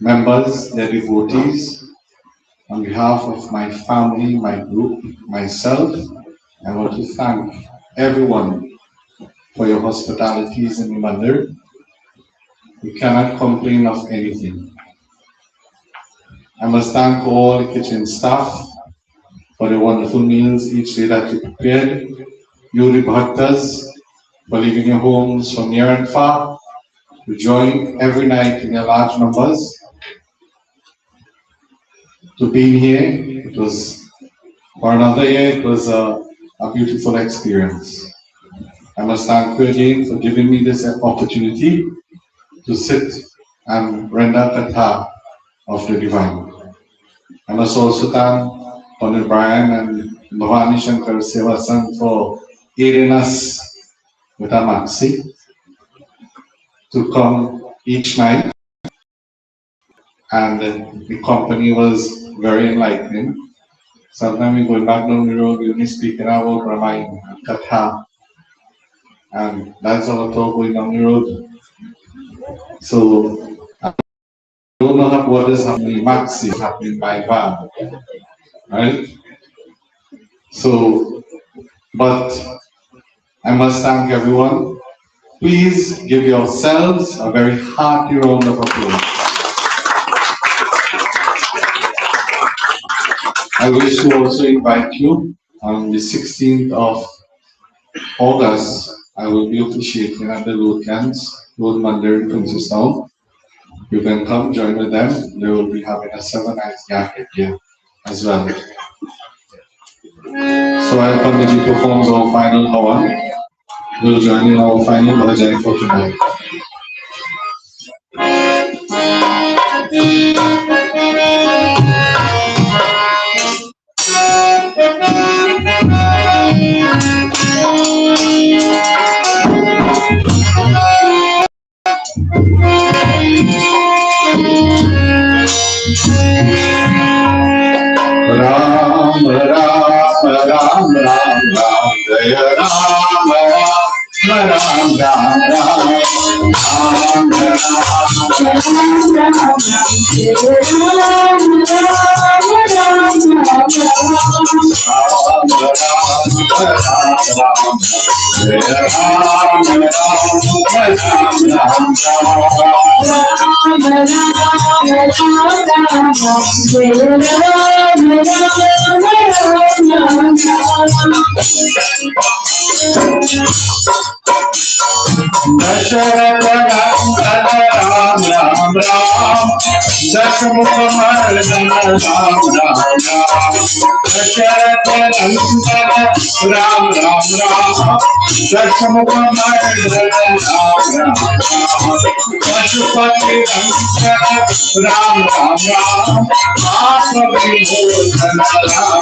members, their devotees. On behalf of my family, my group, myself, I want to thank everyone for your hospitalities in the Mandir. We cannot complain of anything. I must thank all the kitchen staff for the wonderful meals each day that you prepared. You, the bhaktas, for leaving your homes from near and far to join every night in your large numbers. To be here, it was, for another year, it was a beautiful experience. I must thank you again for giving me this opportunity to sit and render katha of the divine. I must also thank Honorable Brian and Bhavani Shankar Sevasan for aiding us with our maxi to come each night, and the company was very enlightening. Sometimes we go back down the road, we only speak about Ramayana and Katha, and that's our talk going down the road. So I don't know what is happening. Maxi is happening by van, right? So, but I must thank everyone. Please give yourselves a very hearty round of applause. I wish to also invite you on the 16th of August, I will be officiating at the Road Camps, Road Mandir in Princetown. You can come join with them. They will be having a 7 night gathering here as well. So while Panditji performs our final hawan, we'll join in our final bhajan for tonight. Ram Ram Ram Ram Ram Jaya Ram Ram Ram Ram Ram Dasharatha Ram Ram Ram Dashamukha Mardana Ram Ram Ram Dasharatha Ram Ram Ram Dashamukha Mardana Ram Ram Pashupati Ram Ram Ram Mahasabhimodana Ram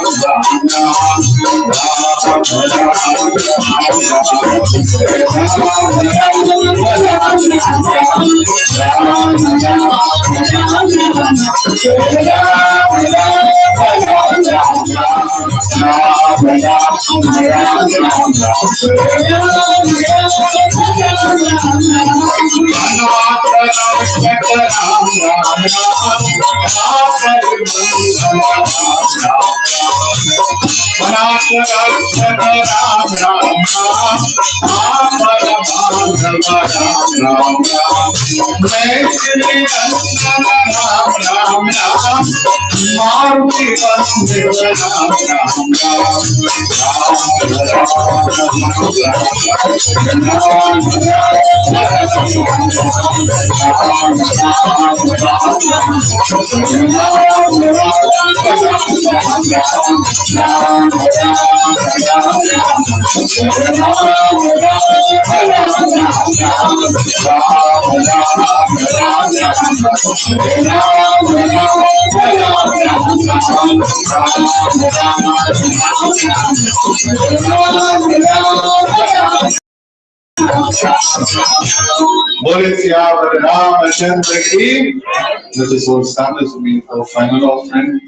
Let us all stand as we make our final offering.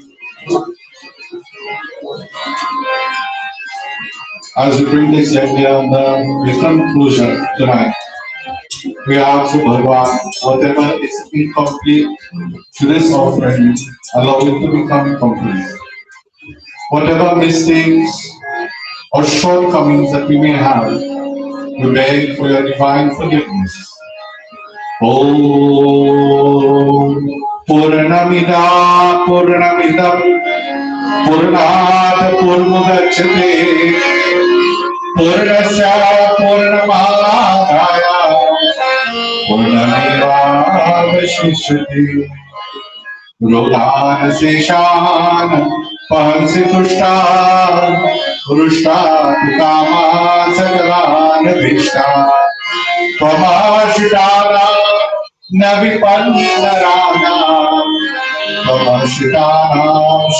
As we bring this idea on the conclusion tonight, we ask to Bhagwan, whatever is incomplete to this offering, allow it to become complete. Whatever mistakes or shortcomings that we may have, we beg for your divine forgiveness. Om Purnamida Purnamidam Purnat Purnamudachyate Purnasya Purnamadaya Purnamevavashishyate Rodan Seshan Pahansi Tushtan Rushtat Kama Sagalan Vishtan Pamashitana Navipandarana Pamashitana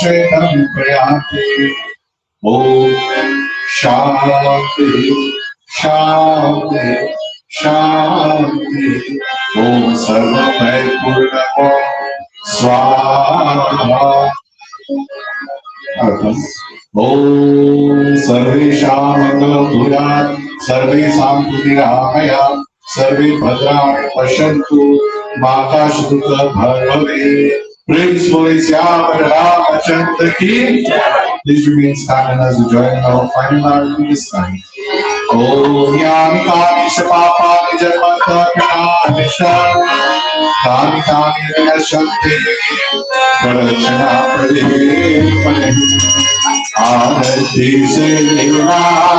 Shetam Prayati Om Shanti Shanti Shanti Om Sarvamay Purnamo Swaha Om Sarvesham Mangalam Bhuyan Sarvesam Pudiramayam Sarve Bhadrani Pashantu Mata Shruta Bharave. Prince Polizia Ramachandra Ki. Please remain standing as we join in our final arti this time. Om Yami Kami Shapapa Nijamata Nisha Kami Kami Nashante Parachana Prade Arati Shri Ramaya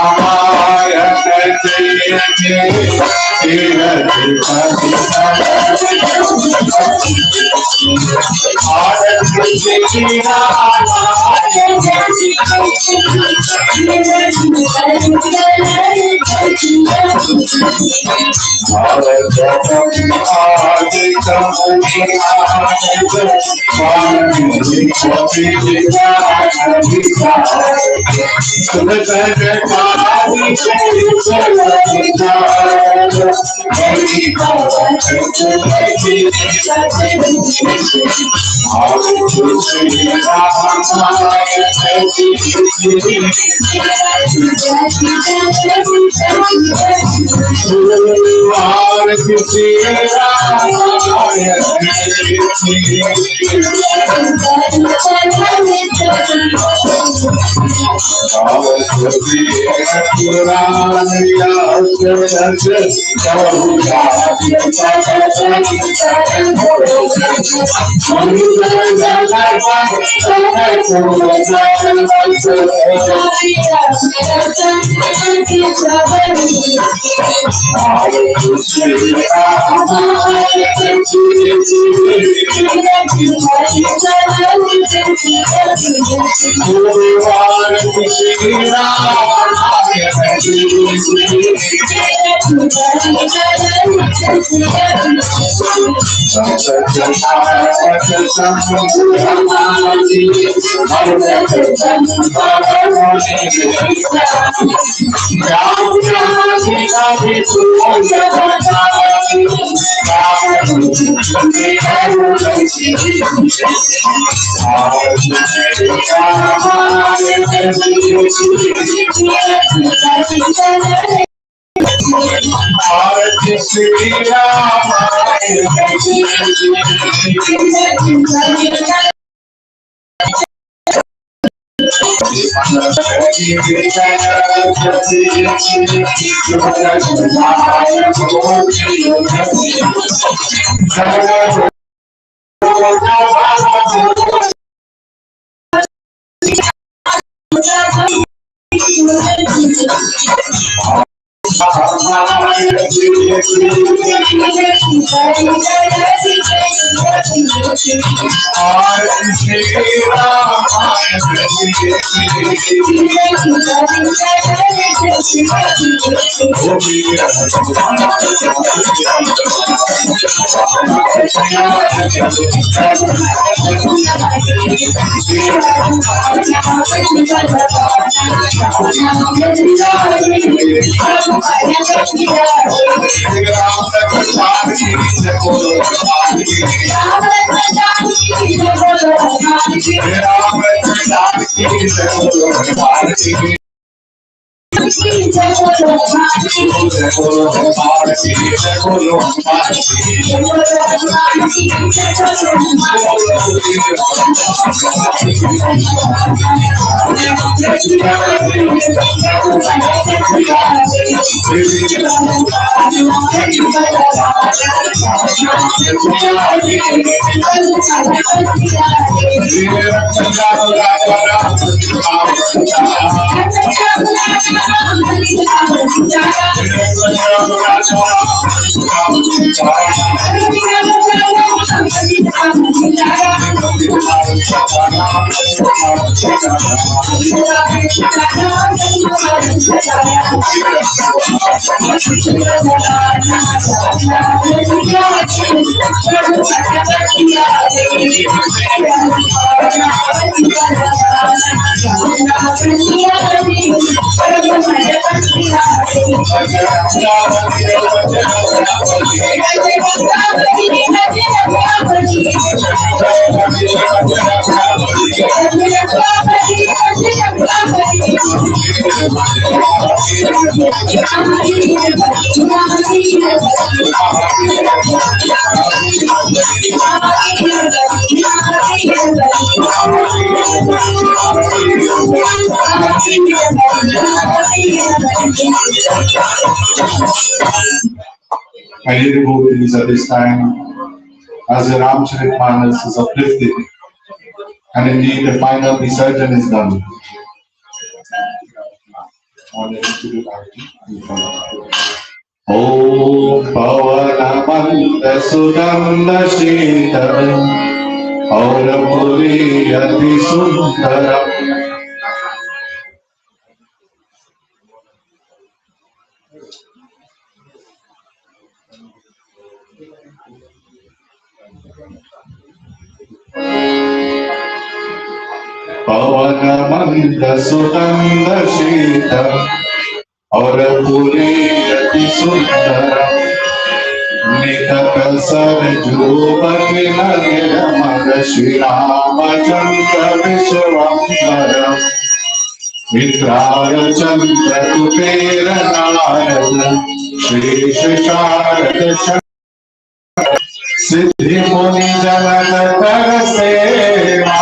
My dear devotees, at this time, as the Ramcharitmanas is uplifted, and indeed the final Visarjan is done, honor to do arti in front of you. Om Pavanamanda Sudanda Shitaram Aura Puri Ati Sundaram Pavanamanda Sudanda Shitaram Aura Puri Ati Sundaram Nikakasar Jubati Nagiramada Shri Ramachandra Vishwambaram Mitraya Chandra Kupera Narada Shri Shisharada Siddhi Muni Janata Karaseva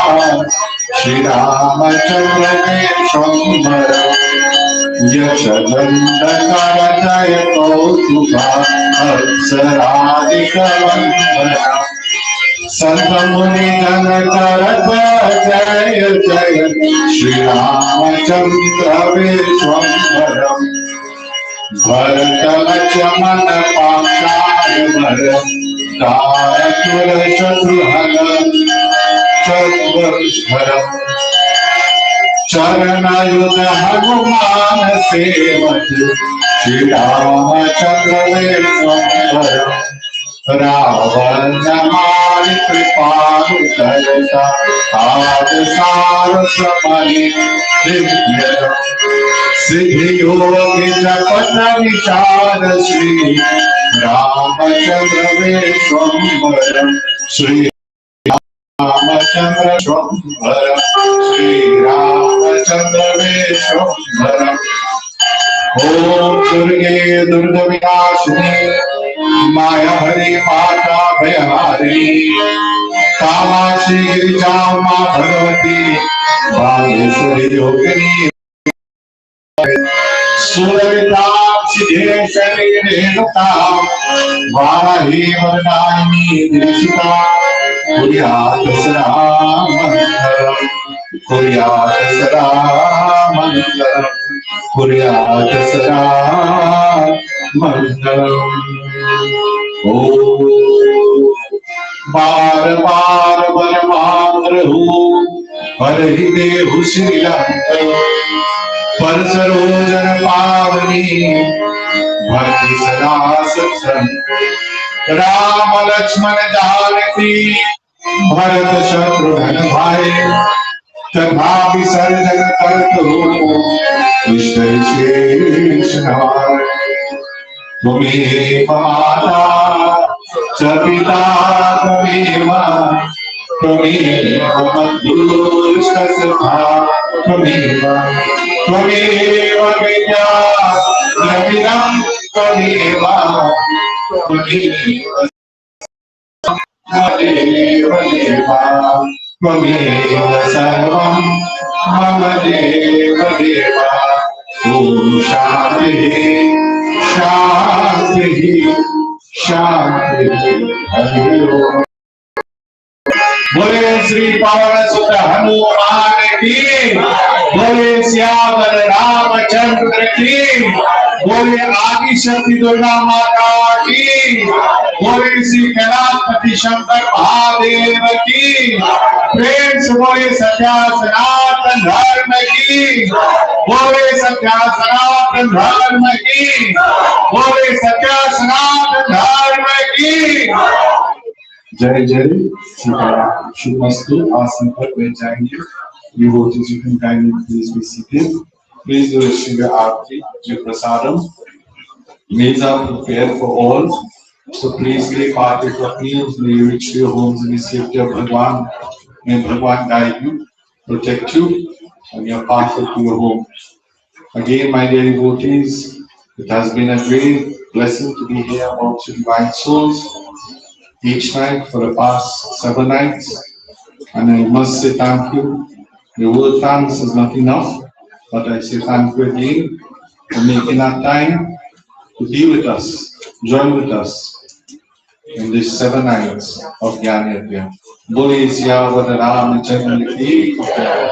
Shri Ramachandra Vishwambaram Yashadanda Karataya Kautuka Apsaradika Santamuni Janakarata Jaya Jaya Shri Ramachandra Vishwambaram Bharatavachamana Pakshaya Bharat Dharakura Chatruhala Chatvarsharam Charanayuta Hanuman Sevat Shri Ramachandra Vishwambaram Ravanamari Kriparu Karata Adasara Samani Divyara Siddhi Yogi Japata Vishara Shri Ramachandra Vishwambaram Shri Ramachandra Vishwambaram Shri Ramachandra Vishwambaram Om Durge Durga Vinashini Maya Hari Mata Bhayahari Kamashi Girijama Bhagavati Bhageshwari Yogini Suravitam Siddheshwari Renutam Varahi Vardani Dirishita Kuryat Saramantaram Kuryat Saramantaram Kuryat Saramantaram Om Bar Bar Barmandru Parhi Dehu Shri Lanta पर सरोजन पावनी भक्ति सदा सत्संग राम लक्ष्मण जानकी भरत शत्रुघ्न भाई तथा विसर्जन करतु इष्ट शेष त्वमेव माता च पिता त्वमेव बन्धुश्च सखा त्वमेव विद्या द्रविणं त्वमेव त्वमेव सर्वं मम देव देव ॐ शान्तिः शान्तिः शान्तिः हरि ओम् बोले श्री पवन सुत हनुमान की बोले श्यावर रामचंद्र की बोले आदि शक्ति दुर्गा माता की बोले श्री कैलाशपति शंकर महादेव की प्रेम से बोले सत्या सनातन धर्म की बोले सत्या सनातन धर्म की बोले सत्या सनातन धर्म की जय जय सीताराम शुभमस्तु आसन पर बैठ जाएंगे devotees you can kindly please be seated please do receive your aarti your prasadam meals are prepared for all so please take partake of meals may you reach your homes in the safety of Bhagwan may Bhagwan guide you protect you on your path to your home again my dear devotees it has been a great blessing to be here amongst you divine souls each night for the past 7 nights and I must say thank you. The word thanks is not enough, but I say thank you again for making that time to be with us, join with us in these 7 nights of Jnana Yajna. Bole Siyawar Ramachandra ki Jai.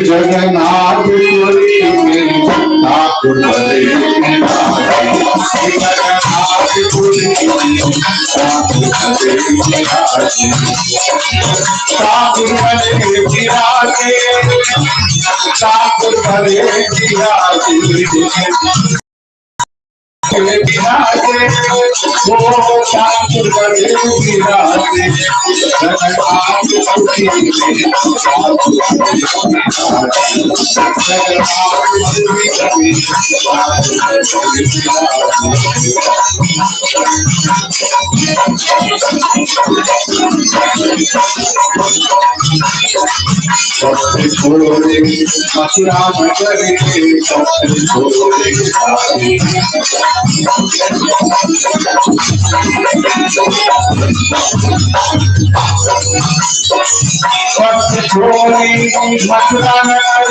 Jagannath Puri Thakur भले जगन्नाथ पुरी ठाकुर भले विराजे ठाकुर भले विराजे विराजे वो ठाकुर भले विराजे जगन्नाथ पुरी मथुरा नगरी मथुरा नगरी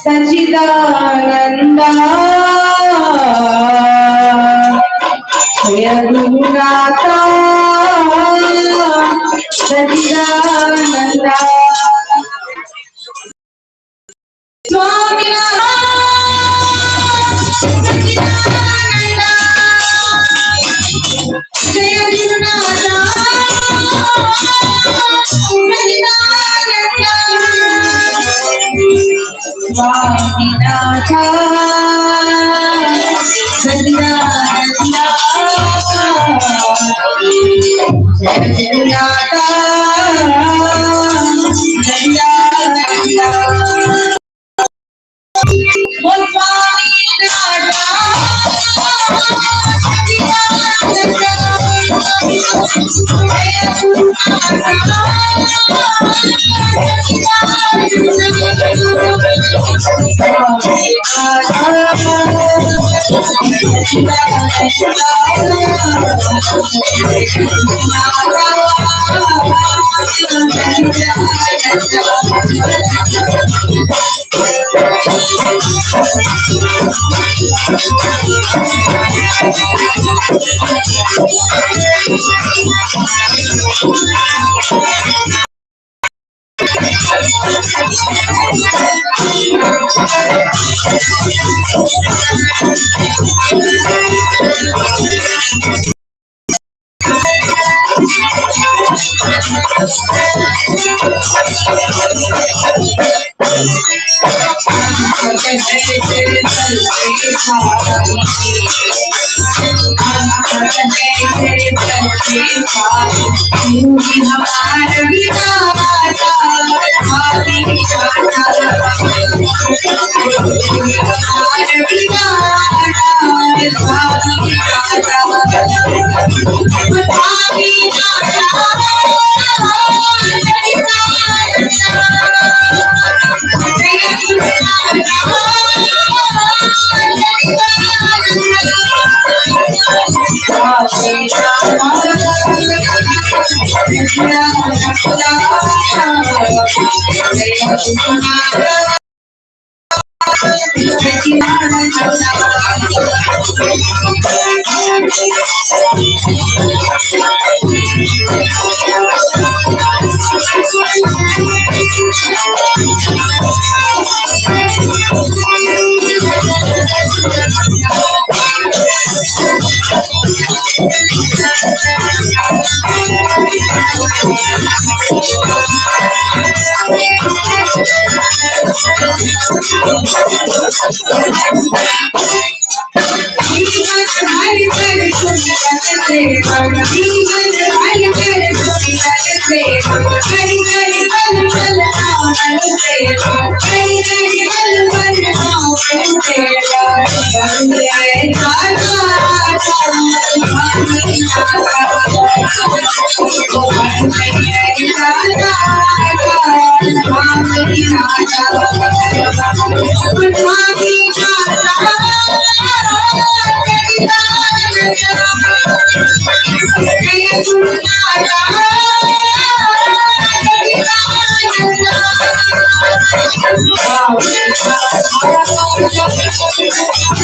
सचिदानंदा Gurunatha सचिदानंदा Swaminatha Satyananda Jagannatha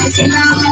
Satyananda